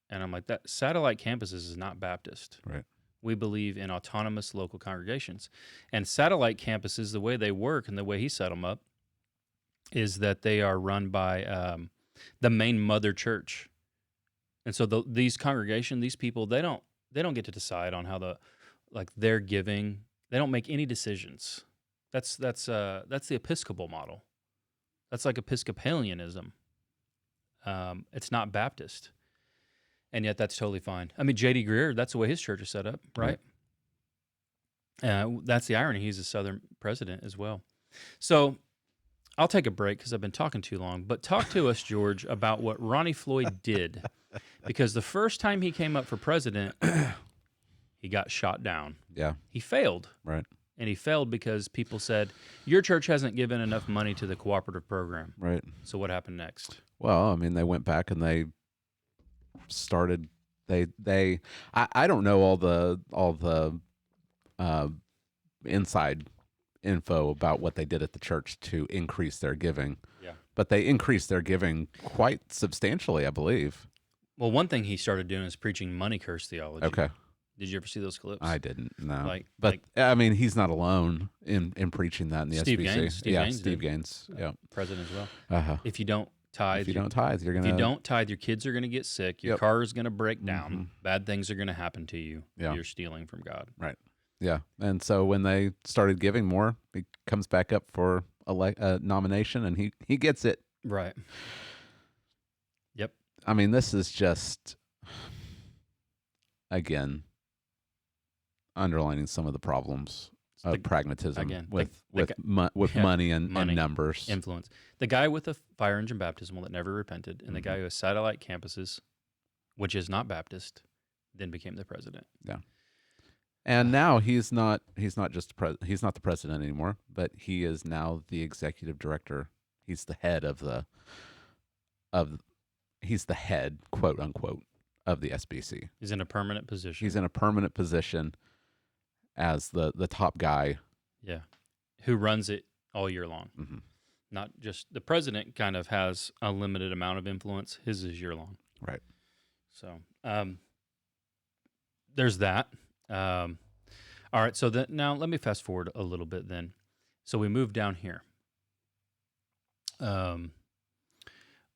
And I'm like, that satellite campuses is not Baptist. Right. We believe in autonomous local congregations. And satellite campuses, the way they work and the way he set them up is that they are run by the main mother church. And so these people, they don't get to decide on how their giving. They don't make any decisions. That's the Episcopal model. That's like Episcopalianism. It's not Baptist. And yet that's totally fine. I mean, J.D. Greear, that's the way his church is set up, right? That's the irony. He's a Southern president as well. So I'll take a break because I've been talking too long. But talk to us, George, about what Ronnie Floyd did. Because the first time he came up for president, he got shot down. Yeah. He failed. Right. And he failed because people said, your church hasn't given enough money to the cooperative program. Right. So what happened next? Well, I mean, they went back and they started. I don't know all the inside info about what they did at the church to increase their giving. Yeah. But they increased their giving quite substantially, I believe. Well, one thing he started doing is preaching money curse theology. Okay. Did you ever see those clips? I didn't, no. But I mean, he's not alone in preaching that in the Steve SBC. Gaines. Steve did. Gaines. Yeah. President as well. Uh-huh. If you don't tithe, If you don't tithe, you're gonna. If you don't tithe, your kids are going to get sick. Your Yep. car is going to break down. Mhm. Bad things are going to happen to you. Yeah. You're stealing from God. Right. Yeah. And so when they started giving more, he comes back up for a nomination, and he gets it. Right. Yep. I mean, this is just, again, underlining some of the problems of pragmatism again, with yeah, money and money, numbers. Influence. The guy with the fire engine baptismal that never repented, and the Mhm. guy who has satellite campuses, which is not Baptist, then became the president. Yeah. And now he's not just he's not the president anymore, but he is now the executive director. He's the head he's the head, quote unquote, of the SBC. He's in a permanent position. He's in a permanent position as the top guy. Yeah. Who runs it all year long. Mm-hmm. Not just the president kind of has a limited amount of influence. His is year long. Right. So there's that. All right. So now let me fast forward a little bit then. So we moved down here.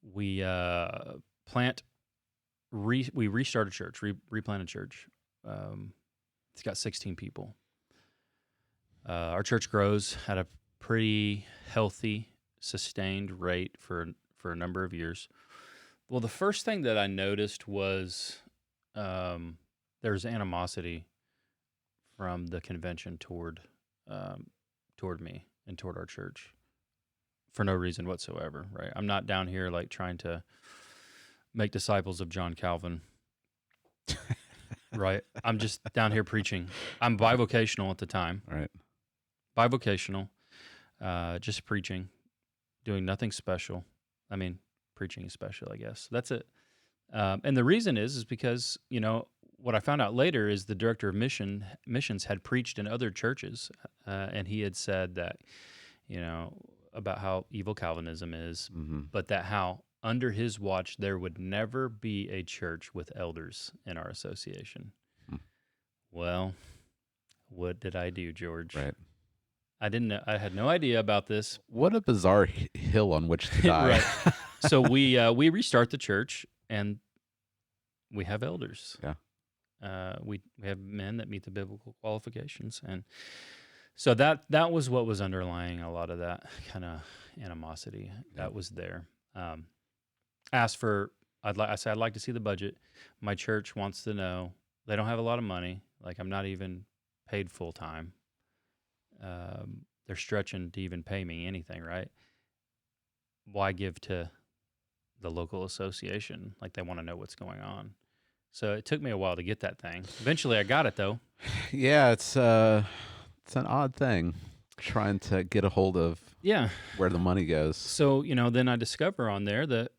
We we restart a church, replant a church. It's got 16 people. Our church grows at a pretty healthy, sustained rate for a number of years. Well, the first thing that I noticed was there's animosity from the convention toward me and toward our church for no reason whatsoever, right? I'm not down here like trying to make disciples of John Calvin, right? I'm just down here preaching. I'm bivocational at the time. Right. Bivocational, just preaching, doing nothing special. I mean, preaching is special, I guess. That's it. And the reason is because, what I found out later is the director of missions had preached in other churches, and he had said that, about how evil Calvinism is, but that how under his watch there would never be a church with elders in our association. Well, what did I do, George? Right. I didn't know. I had no idea about this. What a bizarre hill on which to die. Right. So we restart the church, and we have elders. Yeah. We have men that meet the biblical qualifications, and so that was what was underlying a lot of that kind of animosity that was there. Asked for, I said I'd like to see the budget. My church wants to know. They don't have a lot of money. Like, I'm not even paid full time. They're stretching to even pay me anything, right? Why give to the local association? Like, they want to know what's going on. So it took me a while to get that thing. Eventually I got it, though. Yeah, it's an odd thing, trying to get a hold of where the money goes. So, then I discover on there that,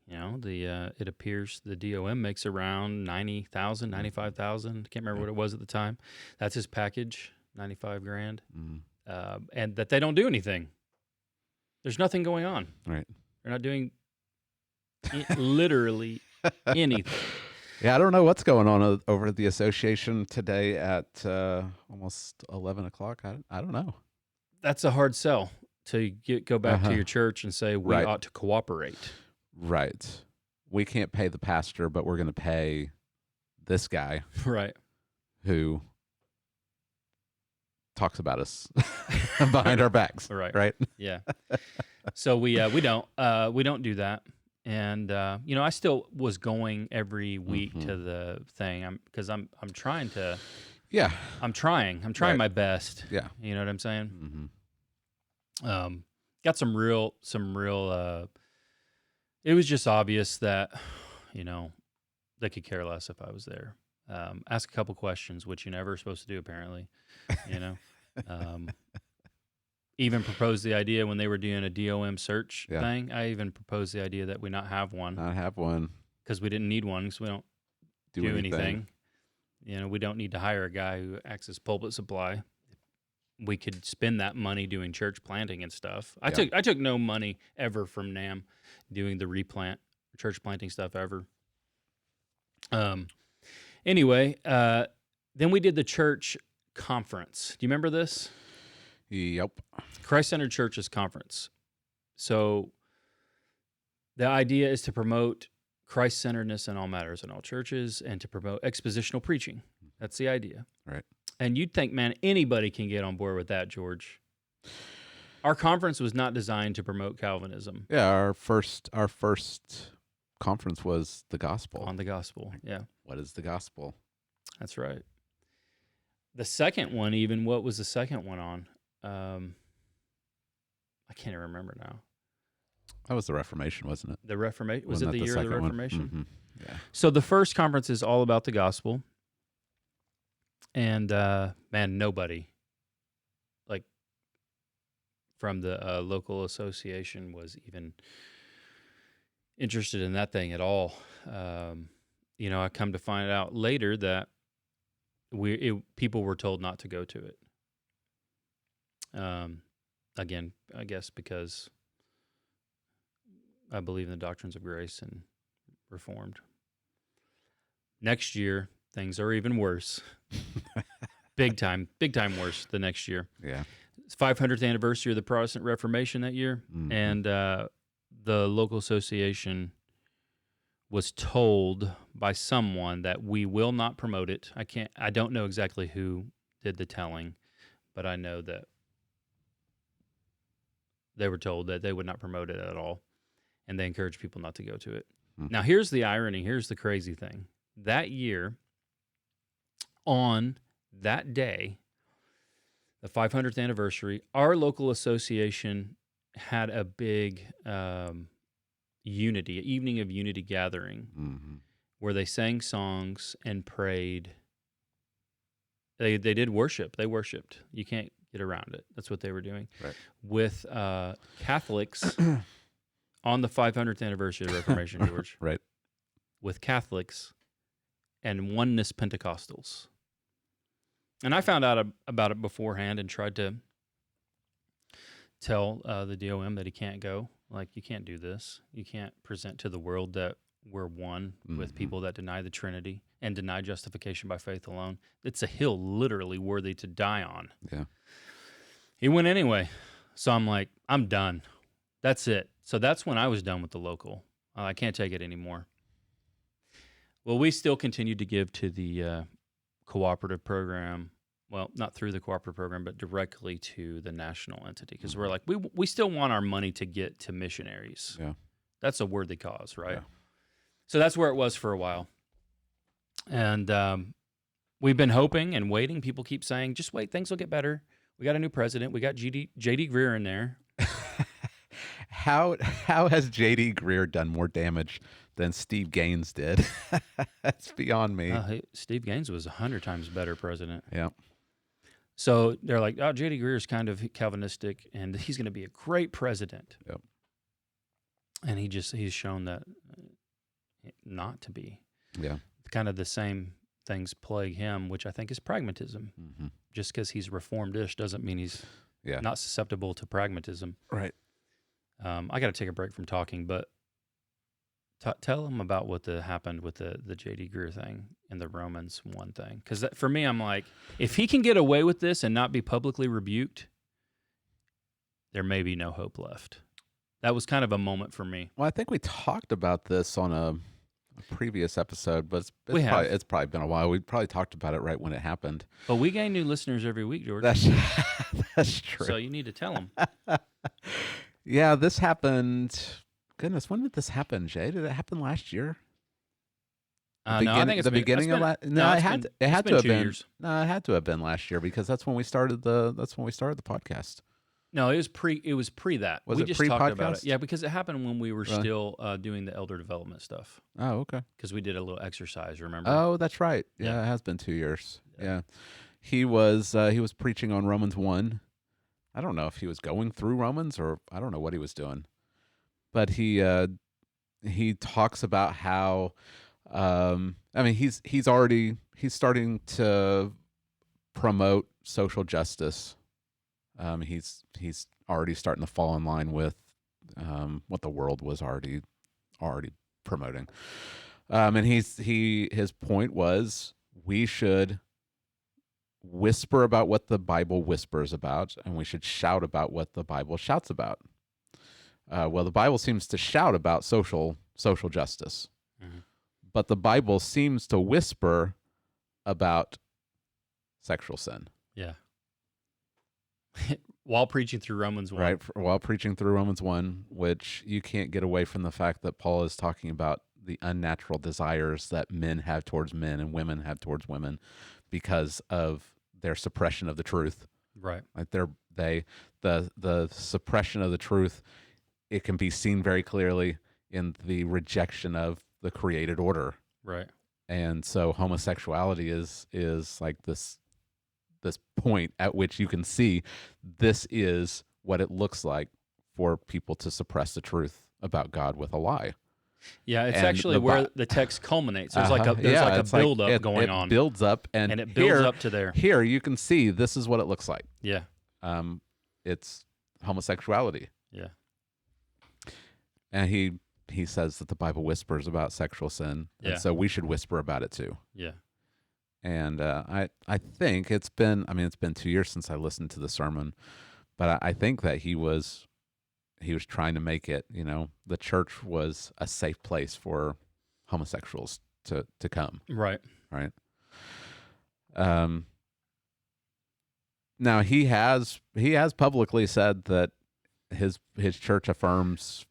it appears the DOM makes around $90,000, $95,000. Can't remember what it was at the time. That's his package, $95,000. And that they don't do anything. There's nothing going on. Right. They're not doing literally anything. Yeah, I don't know what's going on over at the association today at almost 11 o'clock. I don't know. That's a hard sell to go back to your church and say, we ought to cooperate. Right. We can't pay the pastor, but we're going to pay this guy. Right. Who talks about us behind our backs. Right. Yeah. So we don't do that. And I still was going every week to the thing. Because I'm trying to. Yeah. I'm trying my best. Yeah. You know what I'm saying? Got some real. It was just obvious that, they could care less if I was there. Ask a couple questions, which you're never supposed to do, apparently. Even proposed the idea when they were doing a DOM search thing. I even proposed the idea that we not have one. Because we didn't need one, because we don't do anything. We don't need to hire a guy who acts as pulpit supply. We could spend that money doing church planting and stuff. I took no money ever from NAM doing the church planting stuff ever. Anyway, then we did the church conference. Do you remember this? Yep. Christ-Centered Churches Conference. So the idea is to promote Christ-centeredness in all matters in all churches and to promote expositional preaching. That's the idea. Right. And you'd think, man, anybody can get on board with that, George. Our conference was not designed to promote Calvinism. Yeah, our first conference was the gospel. On the gospel, yeah. What is the gospel? That's right. The second one, even, what was the second one on? I can't even remember now. That was the Reformation, wasn't it? The Reformation? Was it the year of the Reformation? Yeah. So the first conference is all about the gospel. And, man, nobody, like, from the local association was even interested in that thing at all. I come to find out later that people were told not to go to it. Again, I guess because I believe in the doctrines of grace and Reformed. Next year, things are even worse. Big time worse the next year. Yeah. 500th anniversary of the Protestant Reformation that year, and the local association was told by someone that we will not promote it. I don't know exactly who did the telling, but I know that they were told that they would not promote it at all, and they encouraged people not to go to it. Now, here's the irony. Here's the crazy thing. That year, on that day, the 500th anniversary, our local association had a big evening of unity gathering where they sang songs and prayed. They did worship. They worshiped. You can't get around it. That's what they were doing. Right. With Catholics on the 500th anniversary of the Reformation, George. Right. With Catholics and oneness Pentecostals. And I found out about it beforehand and tried to tell the DOM that he can't go. Like, you can't do this. You can't present to the world that we're one with people that deny the Trinity and deny justification by faith alone. It's a hill literally worthy to die on. Yeah. He went anyway. So I'm like, I'm done. That's it. So that's when I was done with the local. I can't take it anymore. Well, we still continued to give to the cooperative program. Well, not through the cooperative program, but directly to the national entity. Because we're like, we still want our money to get to missionaries. Yeah. That's a worthy cause, right? Yeah. So that's where it was for a while. And we've been hoping and waiting. People keep saying, just wait, things will get better. We got a new president. We got J.D. Greer in there. How has J.D. Greer done more damage than Steve Gaines did? That's beyond me. Steve Gaines was 100 times better president. Yeah. So they're like, oh, J.D. Greer is kind of Calvinistic, and he's going to be a great president. Yep. And he's shown that not to be. Yeah. Kind of the same things plague him, which I think is pragmatism. Just because he's reformed-ish doesn't mean he's not susceptible to pragmatism. Right. I got to take a break from talking, but tell him about what happened with the J.D. Greer thing and the Romans 1 thing. Because for me, I'm like, if he can get away with this and not be publicly rebuked, there may be no hope left. That was kind of a moment for me. Well, I think we talked about this on a previous episode, but it's probably been a while. We probably talked about it right when it happened. But we gain new listeners every week, George. That's true. So you need to tell them. Yeah, this happened. Goodness, when did this happen, Jay? Did it happen last year? No, I think it's the beginning of last. No, it had to have been. Years. No, it had to have been last year because that's when we started the podcast. No, it was pre that. Was we it just pre-podcast? talked about it. Yeah, because it happened when we were still doing the elder development stuff. Oh, okay. Because we did a little exercise, remember? Oh, that's right. Yeah, it has been 2 years. Yeah. He was preaching on Romans 1. I don't know if he was going through Romans or I don't know what he was doing. But he talks about how he's starting to promote social justice. He's already starting to fall in line with what the world was already promoting. And his point was we should whisper about what the Bible whispers about, and we should shout about what the Bible shouts about. Well, the Bible seems to shout about social justice, but the Bible seems to whisper about sexual sin. Yeah. While preaching through Romans 1. Right, while preaching through Romans 1, which you can't get away from the fact that Paul is talking about the unnatural desires that men have towards men and women have towards women because of their suppression of the truth. Right. Like the suppression of the truth, it can be seen very clearly in the rejection of the created order. Right. And so homosexuality is like this point at which you can see this is what it looks like for people to suppress the truth about God with a lie. Yeah, it's actually where the text culminates. There's like a build-up going on. It builds up, and it builds up to there. Here you can see this is what it looks like. Yeah. It's homosexuality. Yeah. And he says that the Bible whispers about sexual sin, and so we should whisper about it too. Yeah. And I think it's been 2 years since I listened to the sermon, But I think that he was trying to make it, the church was a safe place for homosexuals to come. Right. Right. Now he has publicly said that his church affirms,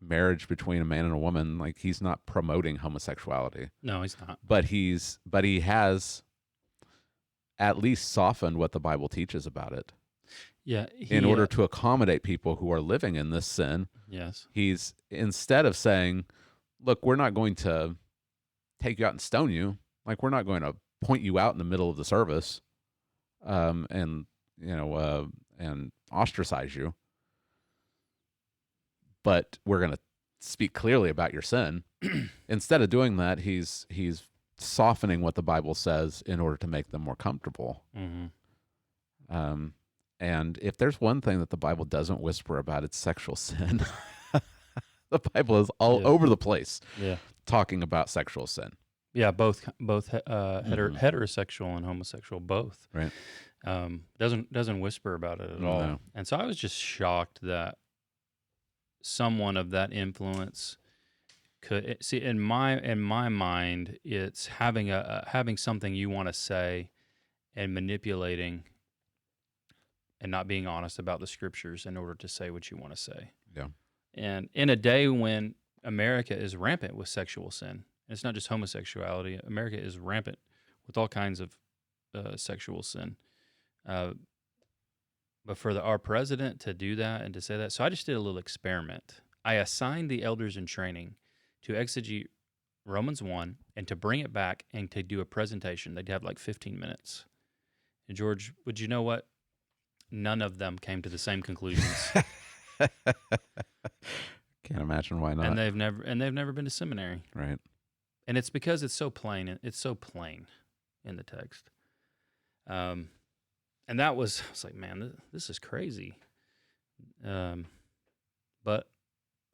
marriage between a man and a woman. Like, he's not promoting homosexuality, No, he's not. but he has at least softened what the Bible teaches about it. Yeah. In order to accommodate people who are living in this sin. Yes. He's, instead of saying, look, we're not going to take you out and stone you. Like, we're not going to point you out in the middle of the service, and ostracize you. But we're going to speak clearly about your sin. Instead of doing that, he's softening what the Bible says in order to make them more comfortable. Mm-hmm. And if there's one thing that the Bible doesn't whisper about, it's sexual sin. The Bible is all over the place, talking about sexual sin. Yeah, both heterosexual and homosexual, both. Right. Doesn't whisper about it at all. No. And so I was just shocked that someone of that influence could see. In my mind, it's having something you want to say and manipulating and not being honest about the scriptures in order to say what you want to say. Yeah. And in a day when America is rampant with sexual sin, and it's not just homosexuality, America is rampant with all kinds of sexual sin. But for our president to do that and to say that, so I just did a little experiment. I assigned the elders in training to exegete Romans 1 and to bring it back and to do a presentation. They'd have like 15 minutes. And George, would you know what? None of them came to the same conclusions. Can't imagine why not. And they've never been to seminary. Right. And it's because it's so plain. It's so plain in the text. And I was like, man, this is crazy. But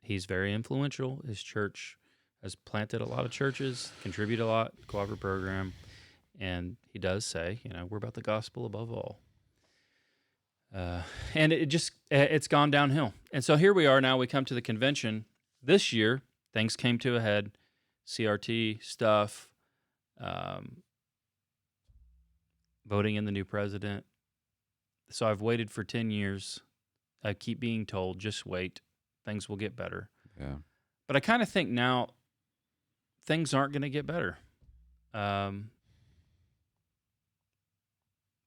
he's very influential. His church has planted a lot of churches, contributed a lot, cooperative program, and he does say, we're about the gospel above all. And it's gone downhill. And so here we are now. We come to the convention. This year, things came to a head. CRT stuff, voting in the new president. So I've waited for 10 years. I keep being told, just wait. Things will get better. Yeah. But I kind of think now things aren't going to get better.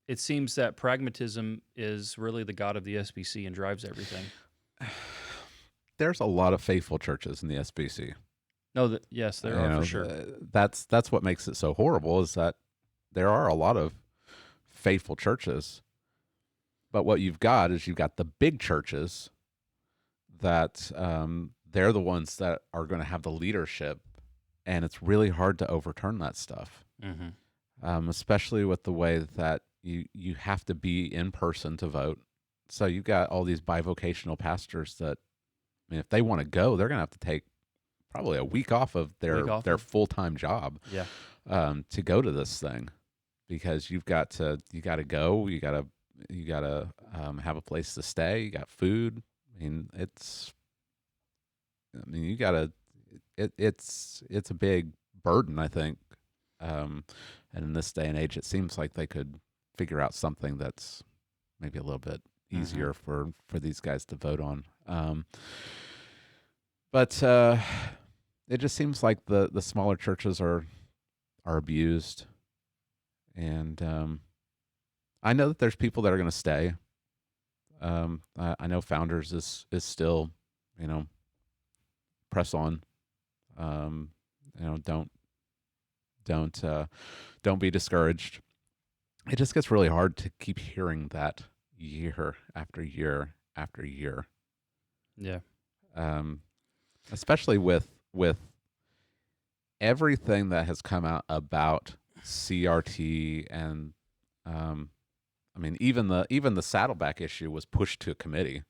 It seems that pragmatism is really the god of the SBC and drives everything. There's a lot of faithful churches in the SBC. No, yes, there are for sure. That's what makes it so horrible, is that there are a lot of faithful churches. But what you've got the big churches that they're the ones that are going to have the leadership, and it's really hard to overturn that stuff. Mm-hmm. Especially with the way that you have to be in person to vote. So you've got all these bivocational pastors that, if they want to go, they're going to have to take probably a week off of their full-time job, to go to this thing, because you got to go, you got to have a place to stay, you got food. It's a big burden, I think. And in this day and age, it seems like they could figure out something that's maybe a little bit easier for these guys to vote on. But it just seems like the smaller churches are abused. And I know that there's people that are going to stay. I know Founders is still, press on. Don't be discouraged. It just gets really hard to keep hearing that year after year after year. Yeah. Especially with everything that has come out about CRT, and even the Saddleback issue was pushed to a committee.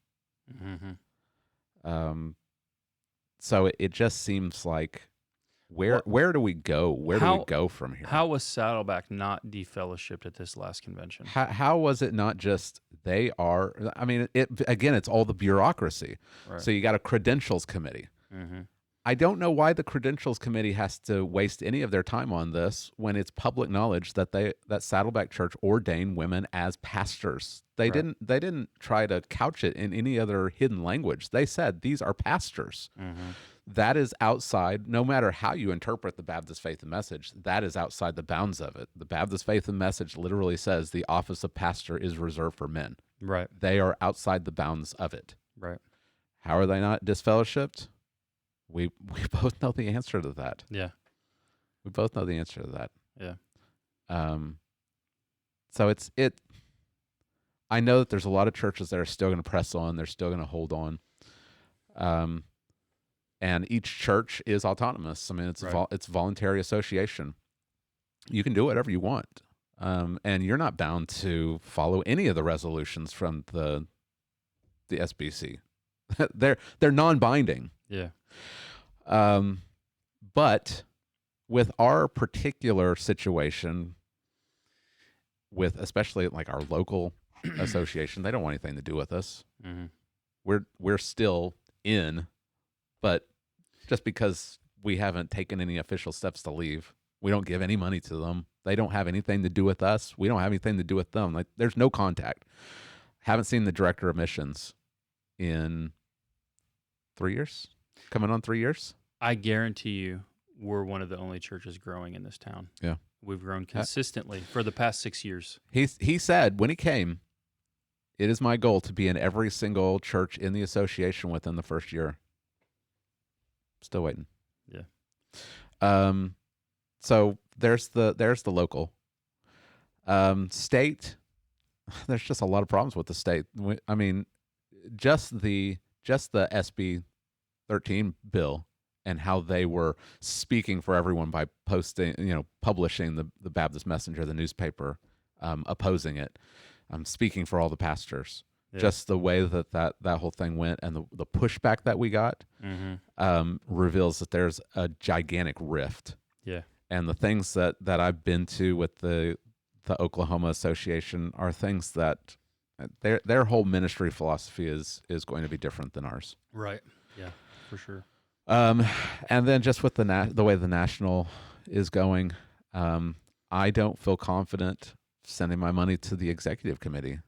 Mm-hmm. So it just seems like Where do we go? Where do we go from here? How was Saddleback not defellowshipped at this last convention? How was it not just they are? I mean, again, it's all the bureaucracy. Right. So you got a credentials committee. Mm-hmm. I don't know why the credentials committee has to waste any of their time on this when it's public knowledge that that Saddleback Church ordained women as pastors. They didn't try to couch it in any other hidden language. They said these are pastors. Mm-hmm. That is outside, no matter how you interpret the Baptist Faith and Message, that is outside the bounds of it. The Baptist Faith and Message literally says the office of pastor is reserved for men. Right. They are outside the bounds of it. Right. How are they not disfellowshipped? We both know the answer to that. Yeah. We both know the answer to that. Yeah. So I know that there's a lot of churches that are still going to press on. They're still going to hold on. And each church is autonomous. I mean, it's it's voluntary association. You can do whatever you want. And you're not bound to follow any of the resolutions from the SBC. They're non-binding. Yeah. But with our particular situation, with especially like our local association, they don't want anything to do with us. Mm-hmm. We're still in, but just because we haven't taken any official steps to leave, we don't give any money to them. They don't have anything to do with us. We don't have anything to do with them. Like, there's no contact. Haven't seen the director of missions in 3 years. Coming on 3 years. I guarantee you we're one of the only churches growing in this town. Yeah. We've grown consistently for the past 6 years. He said when he came, it is my goal to be in every single church in the association within the first year. Still waiting. Yeah. So there's the local. State, there's just a lot of problems with the state. I mean, just the SB 13 bill and how they were speaking for everyone by publishing the Baptist Messenger, the newspaper, opposing it, speaking for all the pastors. Yeah. Just the way that whole thing went and the pushback that we got reveals that there's a gigantic rift. Yeah. And the things that I've been to with the Oklahoma Association are things that their whole ministry philosophy is going to be different than ours. Right. Yeah, for sure. And then just with the way the national is going, I don't feel confident sending my money to the executive committee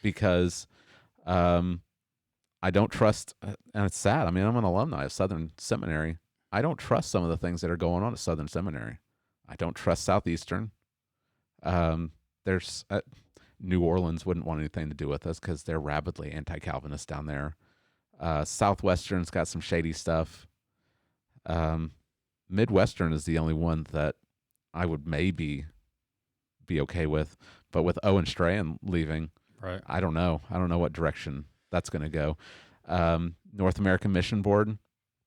because I don't trust, and it's sad. I mean, I'm an alumni of Southern Seminary. I don't trust some of the things that are going on at Southern Seminary. I don't trust Southeastern. There's New Orleans wouldn't want anything to do with us because they're rabidly anti-Calvinist down there. Southwestern's got some shady stuff. Midwestern is the only one that I would maybe be okay with. But with Owen Strahan leaving, right, I don't know. I don't know what direction that's going to go. North American Mission Board,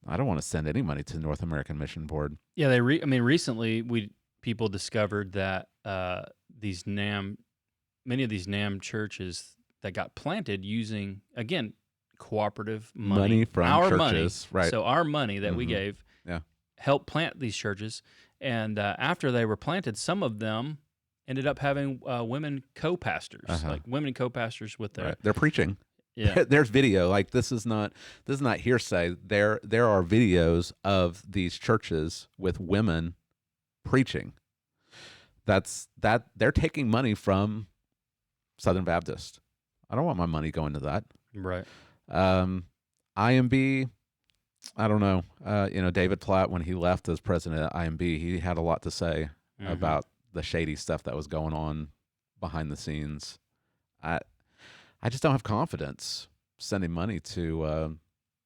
I don't want to send any money to the North American Mission Board. Yeah, recently people discovered that many of these NAM churches that got planted using, again, cooperative money from our churches, money, right? So our money that we gave, helped plant these churches, and after they were planted, some of them ended up having women co-pastors, like women co-pastors with their. Right. They're preaching. Yeah, there's video. Like this is not hearsay. There are videos of these churches with women preaching. They're taking money from Southern Baptist. I don't want my money going to that. Right. IMB, I don't know. David Platt, when he left as president of IMB, he had a lot to say about the shady stuff that was going on behind the scenes. I just don't have confidence sending money to.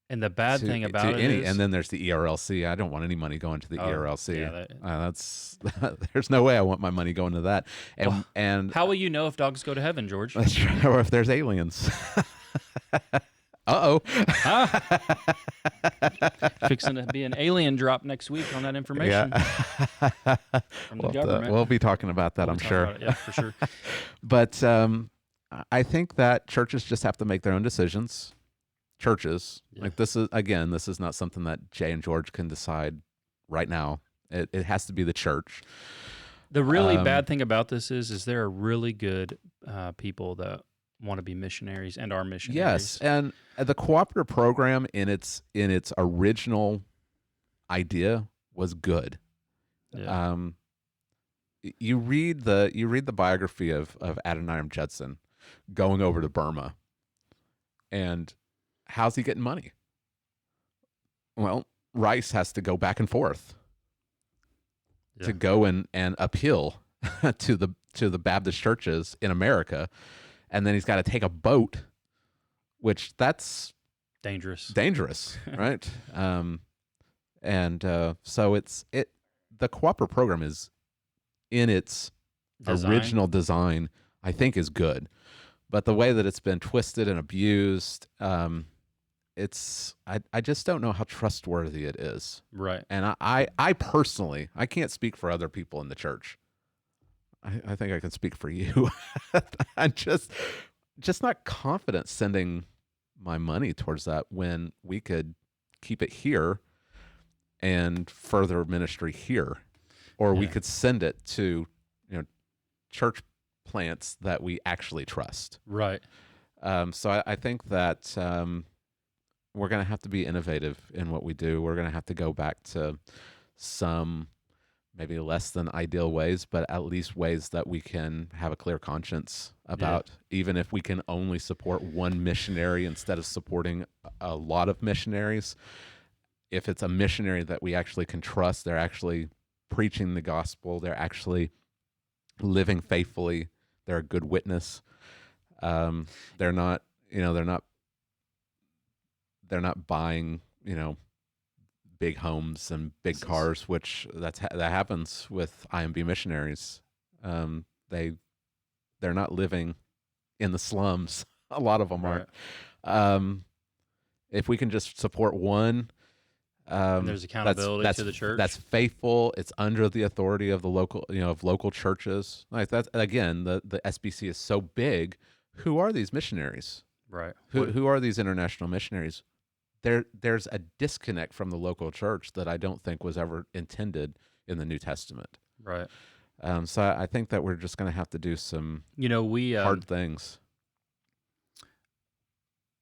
And the bad thing about it is, and then there's the ERLC. I don't want any money going to the ERLC. Yeah, that's there's no way I want my money going to that. And how will you know if dogs go to heaven, George? That's true. Or if there's aliens. Fixing to be an alien drop next week on that information from the government. We'll be talking about that, I'm sure. Yeah, for sure. But I think that churches just have to make their own decisions. Churches, like this is not something that Jay and George can decide right now. It has to be the church. The really bad thing about this is there are really good people that want to be missionaries and are missionaries. Yes, and the cooperative program in its original idea was good. Yeah. You read the biography of Adoniram Judson going over to Burma, and how's he getting money? Well, Rice has to go back and forth to go and appeal to the Baptist churches in America, and then he's got to take a boat, which that's dangerous, right? So the cooperative program is in its original design, I think, is good, but the way that it's been twisted and abused, I just don't know how trustworthy it is. Right. And I personally, I can't speak for other people in the church. I think I can speak for you. I'm just not confident sending my money towards that when we could keep it here and further ministry here, or we could send it to, church plants that we actually trust. Right. So I think that we're going to have to be innovative in what we do. We're going to have to go back to some maybe less than ideal ways, but at least ways that we can have a clear conscience about, even if we can only support one missionary instead of supporting a lot of missionaries. If it's a missionary that we actually can trust, they're actually preaching the gospel, they're actually living faithfully, they're a good witness. They're not buying, big homes and big cars, which that happens with IMB missionaries. They're not living in the slums. A lot of them aren't. If we can just support one, there's accountability to the church. That's faithful. It's under the authority of the local, of local churches. Like that's, again, the SBC is so big. Who are these missionaries? Right. Who are these international missionaries? There's a disconnect from the local church that I don't think was ever intended in the New Testament. Right. So I think that we're just going to have to do some we hard things.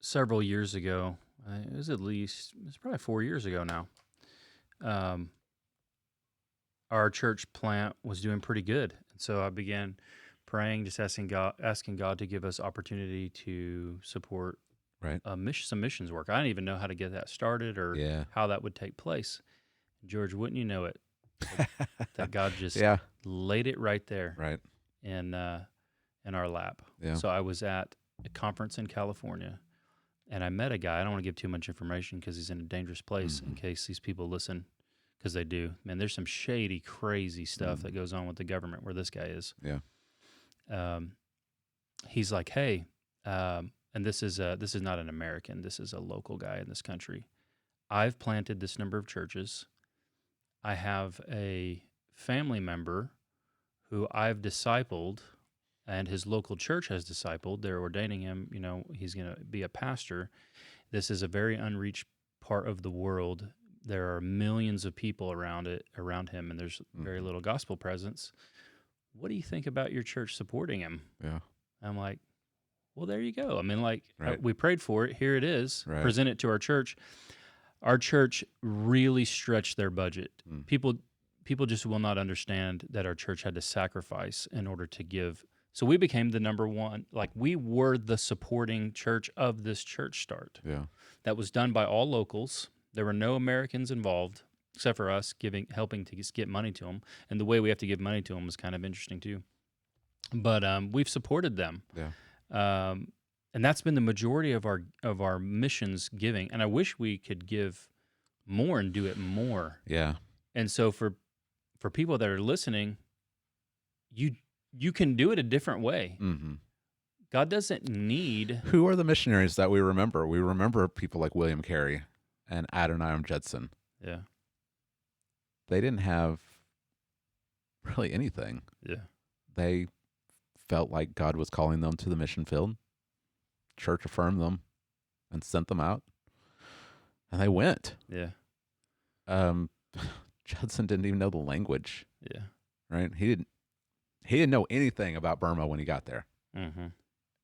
Several years ago, it's probably 4 years ago now. Our church plant was doing pretty good, and so I began praying, just asking God to give us opportunity to support some missions work. I didn't even know how to get that started or how that would take place. George, wouldn't you know it, that God just laid it right there, in our lap. Yeah. So I was at a conference in California, and I met a guy. I don't want to give too much information because he's in a dangerous place in case these people listen, because they do. Man, there's some shady, crazy stuff that goes on with the government where this guy is. Yeah. He's like, hey, and this is not an American. This is a local guy in this country. I've planted this number of churches. I have a family member who I've discipled, and his local church has discipled. They're ordaining him. He's going to be a pastor. This is a very unreached part of the world. There are millions of people around him, and there's very little gospel presence. What do you think about your church supporting him? Yeah. I'm like, well, there you go. I mean, we prayed for it. Here it is. Right. Present it to our church. Our church really stretched their budget. People just will not understand that our church had to sacrifice in order to give. So we became the number one. Like, we were the supporting church of this church start. Yeah. That was done by all locals. There were no Americans involved except for us helping to get money to them. And the way we have to give money to them was kind of interesting too. But we've supported them. Yeah. And that's been the majority of our missions giving. And I wish we could give more and do it more. Yeah. And so for people that are listening, you can do it a different way. Mm-hmm. God doesn't need... Who are the missionaries that we remember? We remember people like William Carey and Adoniram Judson. Yeah. They didn't have really anything. Yeah. They felt like God was calling them to the mission field. Church affirmed them and sent them out. And they went. Yeah. Judson didn't even know the language, Yeah. right? He didn't know anything about Burma when he got there. Mm-hmm.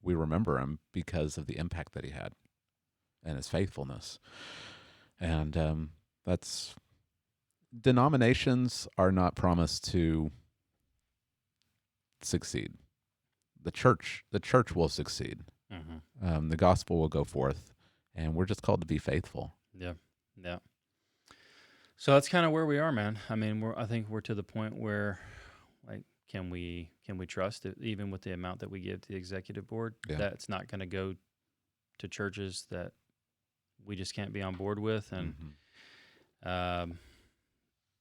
We remember him because of the impact that he had and his faithfulness. And that's denominations are not promised to succeed. The church will succeed. Mm-hmm. The gospel will go forth, and we're just called to be faithful. Yeah. Yeah. So that's kind of where we are, man. I mean, I think we're to the point where, like, can we trust it, even with the amount that we give to the executive board, Yeah. that it's not going to go to churches that we just can't be on board with? And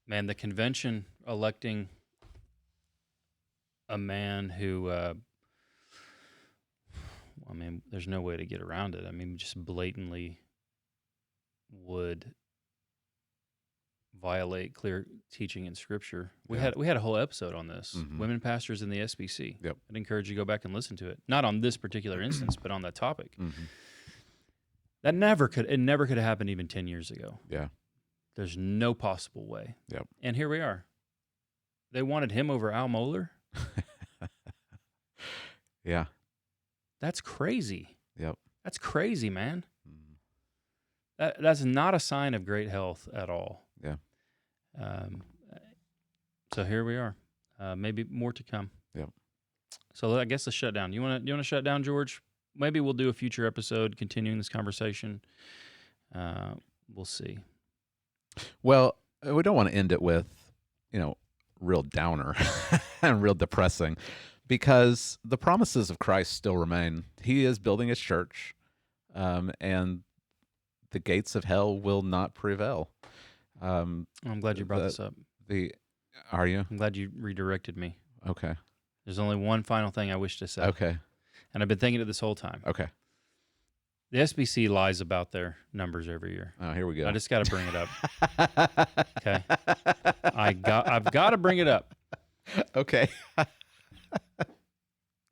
man, the convention electing a man who, I mean, there's no way to get around it. I mean, just blatantly would violate clear teaching in Scripture. We had a whole episode on this. Women pastors in the SBC. Yep. I'd encourage you to go back and listen to it. Not on this particular instance, but on that topic. That never could have happened even 10 years ago. Yeah. There's no possible way. Yep. And here we are. They wanted him over Al Mohler. Yeah. That's crazy. Yep. That's crazy, man. That's not a sign of great health at all. Yeah. So here we are. Maybe more to come. Yep. So I guess the shutdown. You want to shut down, George? Maybe we'll do a future episode continuing this conversation. We'll see. Well, we don't want to end it with, real downer and real depressing, because the promises of Christ still remain. He is building his church, and the gates of hell will not prevail. I'm glad you brought this up. Are you? I'm glad you redirected me. Okay. There's only one final thing I wish to say. Okay. And I've been thinking it this whole time. Okay. The SBC lies about their numbers every year. Oh, here we go. I just got to bring it up. Okay. I've got to bring it up. Okay.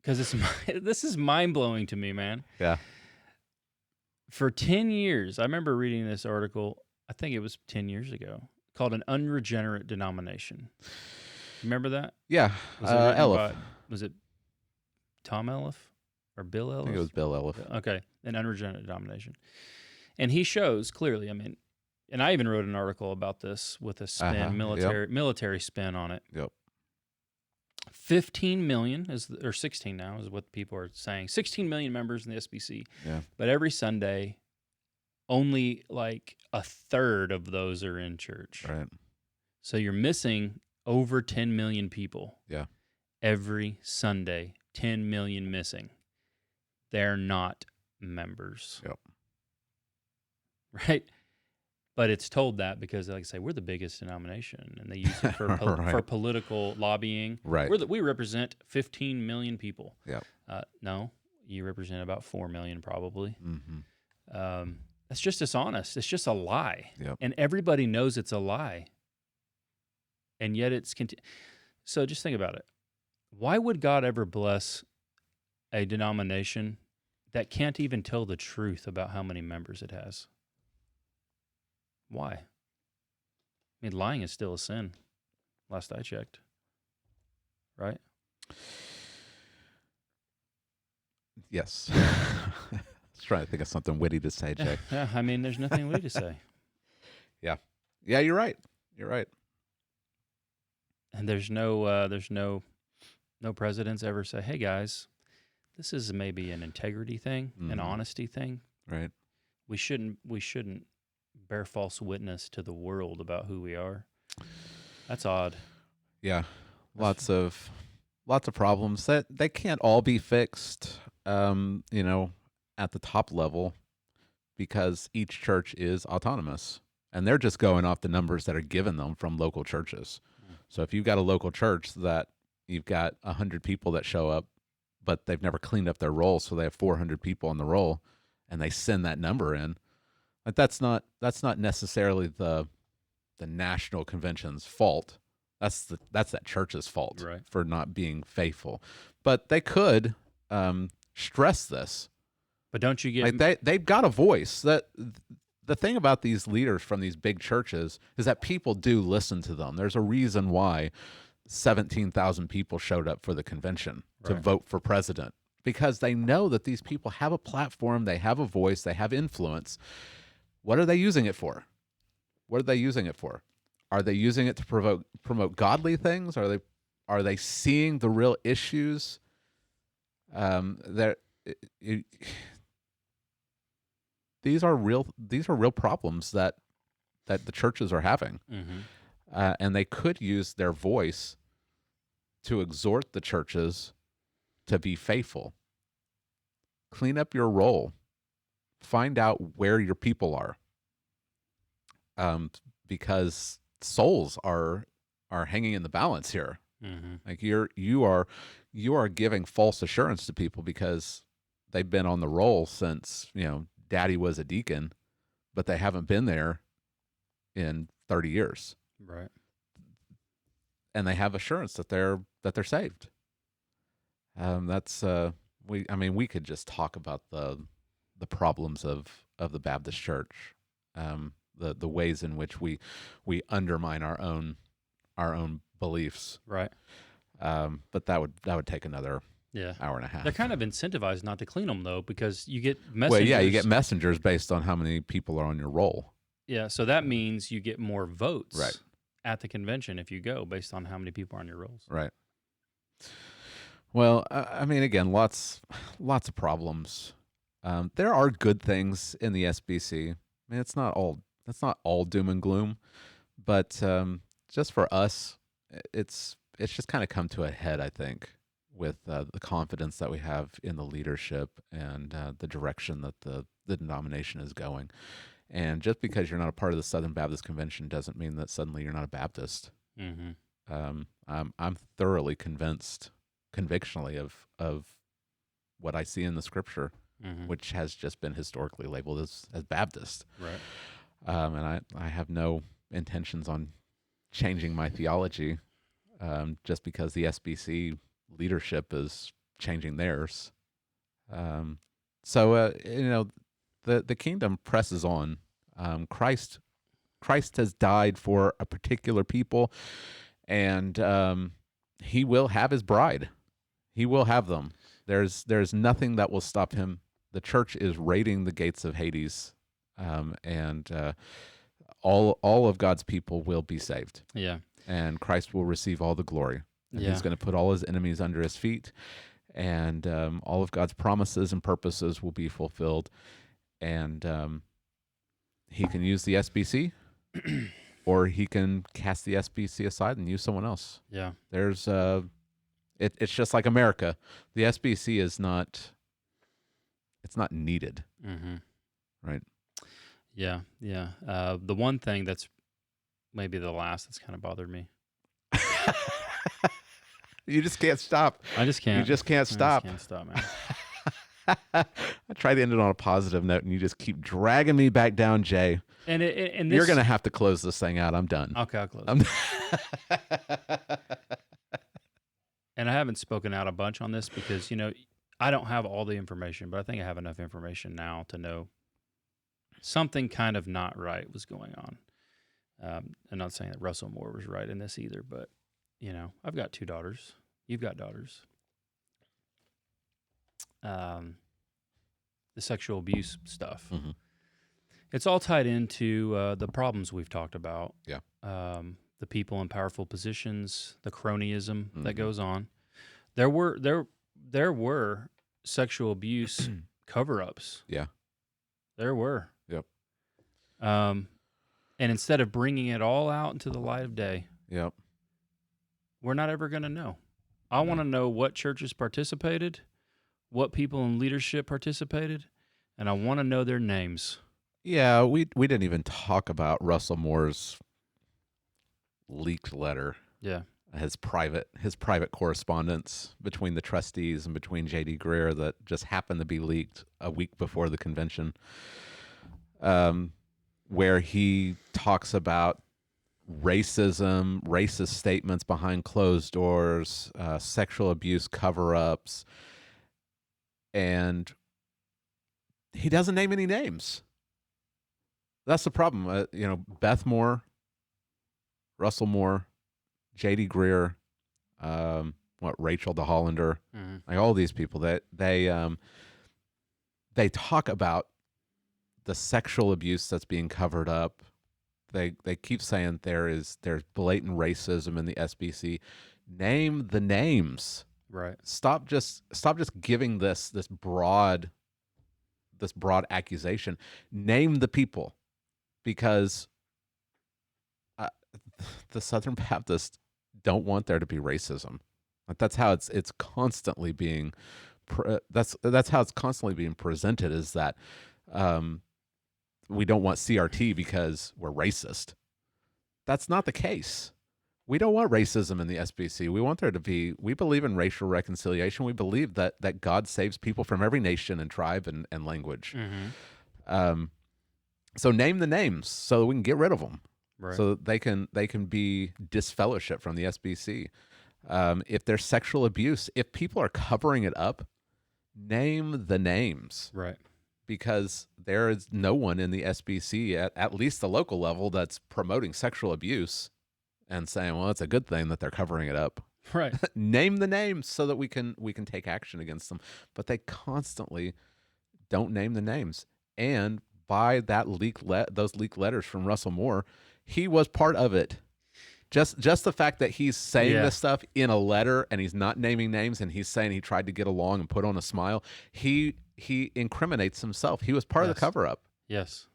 Because this is mind-blowing to me, man. Yeah. For 10 years, I remember reading this article, I think it was 10 years ago, called An Unregenerate Denomination. Remember that? Yeah. Was it Tom Elliff or Bill Elliff? I think it was Bill Elliff. Okay. An Unregenerate Denomination. And he shows clearly, I mean, and I even wrote an article about this with a spin, military spin on it. Yep. 15 million or 16 now is what people are saying. 16 million members in the SBC. Yeah. But every Sunday, only like a third of those are in church. Right. So you're missing over 10 million people. Yeah. Every Sunday, 10 million missing. They're not members. Yep. Right? But it's told that because, like I say, we're the biggest denomination, and they use it for Right. for political lobbying. Right. We represent 15 million people. Yep. No, you represent about 4 million probably. Mm-hmm. That's just dishonest. It's just a lie. Yep. And everybody knows it's a lie. And yet it's so just think about it. Why would God ever bless a denomination that can't even tell the truth about how many members it has? Why? I mean, lying is still a sin, last I checked. Right? Yes. I was trying to think of something witty to say, Jay. Yeah, I mean, there's nothing witty to say. Yeah. Yeah, you're right. You're right. And there's no presidents ever say, "Hey guys, this is maybe an integrity thing, an honesty thing. Right. We shouldn't bear false witness to the world about who we are." That's odd. Yeah. Lots of problems that they can't all be fixed, at the top level, because each church is autonomous, and they're just going off the numbers that are given them from local churches. So if you've got a local church that you've got 100 people that show up, but they've never cleaned up their roll, so they have 400 people on the roll, and they send that number in, like that's not necessarily the national convention's fault. That's that church's fault, right, for not being faithful. But they could the stress this. But don't you get they've got a voice that the thing about these leaders from these big churches is that people do listen to them. There's a reason why 17,000 people showed up for the convention to Right. vote for president, because they know that these people have a platform, they have a voice, they have influence. What are they using it for? What are they using it for? Are they using it to promote godly things? Are they seeing the real issues? These are real problems that the churches are having, and they could use their voice to exhort the churches to be faithful. Clean up your role. Find out where your people are, because souls are hanging in the balance here. Like you are giving false assurance to people because they've been on the roll since Daddy was a deacon, but they haven't been there in 30 years. Right. And they have assurance that they're saved. We could just talk about the problems of the Baptist Church, the ways in which we undermine our own beliefs. Right. But that would take another Yeah. hour and a half. They're kind of incentivized not to clean them, though, because you get messengers. Well, yeah, you get messengers based on how many people are on your roll. Yeah, so that means you get more votes Right. at the convention if you go based on how many people are on your rolls. Right. Well, again, lots of problems. There are good things in the SBC. It's not all doom and gloom, but just for us, it's just kind of come to a head, I think, with the confidence that we have in the leadership and the direction that the denomination is going. And just because you're not a part of the Southern Baptist Convention doesn't mean that suddenly you're not a Baptist. I'm thoroughly convinced, convictionally, of what I see in the Scripture, which has just been historically labeled as Baptist. Right. And I have no intentions on changing my theology just because the SBC leadership is changing theirs. The kingdom presses on. Christ has died for a particular people, and he will have his bride. He will have them. There's nothing that will stop him. The church is raiding the gates of Hades, and all of God's people will be saved. Yeah. And Christ will receive all the glory. And Yeah. he's going to put all his enemies under his feet, and all of God's promises and purposes will be fulfilled. And he can use the SBC, or he can cast the SBC aside and use someone else. Yeah. There's it's just like America. The SBC is not. It's not needed, right? Yeah. Yeah. The one thing that's maybe the last that's kind of bothered me. You just can't stop. I just can't. You just can't stop. I just can't stop, man. I tried to end it on a positive note, and you just keep dragging me back down, Jay. And this, You're going to have to close this thing out. I'm done. Okay, I'll close. And I haven't spoken out a bunch on this because, I don't have all the information, but I think I have enough information now to know something kind of not right was going on. I'm not saying that Russell Moore was right in this either, but, I've got 2 daughters. You've got daughters. The sexual abuse stuff. It's all tied into the problems we've talked about. Yeah. The people in powerful positions, the cronyism that goes on. There were sexual abuse cover-ups. Yeah. There were. Yep. And instead of bringing it all out into the light of day, Yep. we're not ever going to know. I want to know what churches participated, what people in leadership participated, and I want to know their names. Yeah, we didn't even talk about Russell Moore's leaked letter. Yeah. His private correspondence between the trustees and between J.D. Greer that just happened to be leaked a week before the convention, where he talks about racism, racist statements behind closed doors, sexual abuse cover-ups, and he doesn't name any names. that's the problem. Beth Moore, Russell Moore, J.D. Greer, Rachel the Hollander, like all these people that they talk about the sexual abuse that's being covered up. They keep saying there's blatant racism in the SBC. Name the names. Right. Stop just giving this broad accusation. Name the people, because the Southern Baptists don't want there to be racism. Like, that's how it's constantly being that's how it's constantly being presented, is that we don't want CRT because we're racist. That's not the case. We don't want racism in the SBC. We want there to be, we believe in racial reconciliation. We believe that God saves people from every nation and tribe and language. So name the names so we can get rid of them. Right. So that they can be disfellowship from the SBC. If there's sexual abuse, if people are covering it up, name the names. Right. Because there is no one in the SBC at least the local level that's promoting sexual abuse and saying, well, it's a good thing that they're covering it up. Right. Name the names so that we can take action against them. But they constantly don't name the names. And by that those leaked letters from Russell Moore, he was part of it. Just the fact that he's saying this stuff in a letter and he's not naming names and he's saying he tried to get along and put on a smile, he incriminates himself. He was part of the cover-up. Yes.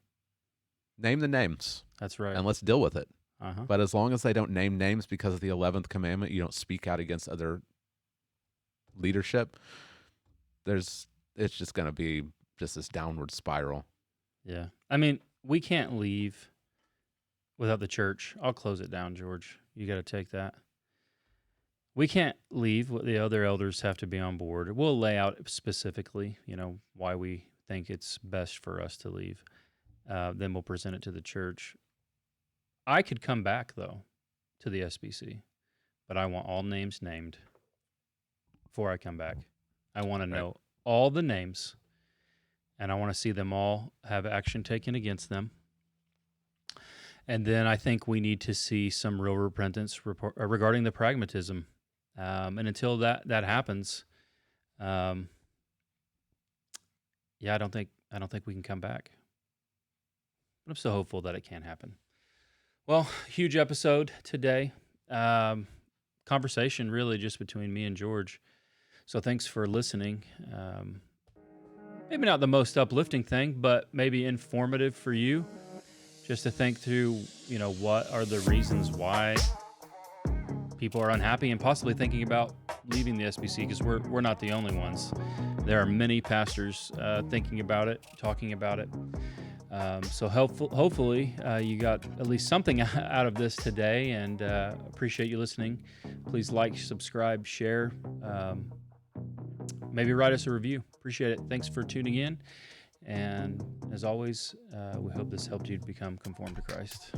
Name the names. That's right. And let's deal with it. Uh-huh. But as long as they don't name names because of the 11th commandment, you don't speak out against other leadership, it's just going to be just this downward spiral. Yeah. I mean, we can't leave without the church. I'll close it down, George. You got to take that. We can't leave. The other elders have to be on board. We'll lay out specifically, why we think it's best for us to leave. Then we'll present it to the church. I could come back, though, to the SBC, but I want all names named before I come back. I want to know all the names, and I want to see them all have action taken against them. And then I think we need to see some real repentance regarding the pragmatism. And until that happens, I don't think we can come back. But I'm so hopeful that it can happen. Well, huge episode today. Conversation really just between me and George. So thanks for listening. Maybe not the most uplifting thing, but maybe informative for you. Just to think through, what are the reasons why people are unhappy and possibly thinking about leaving the SBC, because we're not the only ones. There are many pastors thinking about it, talking about it. So hopefully you got at least something out of this today, and appreciate you listening. Please like, subscribe, share. Maybe write us a review. Appreciate it. Thanks for tuning in. And as always, we hope this helped you to become conformed to Christ.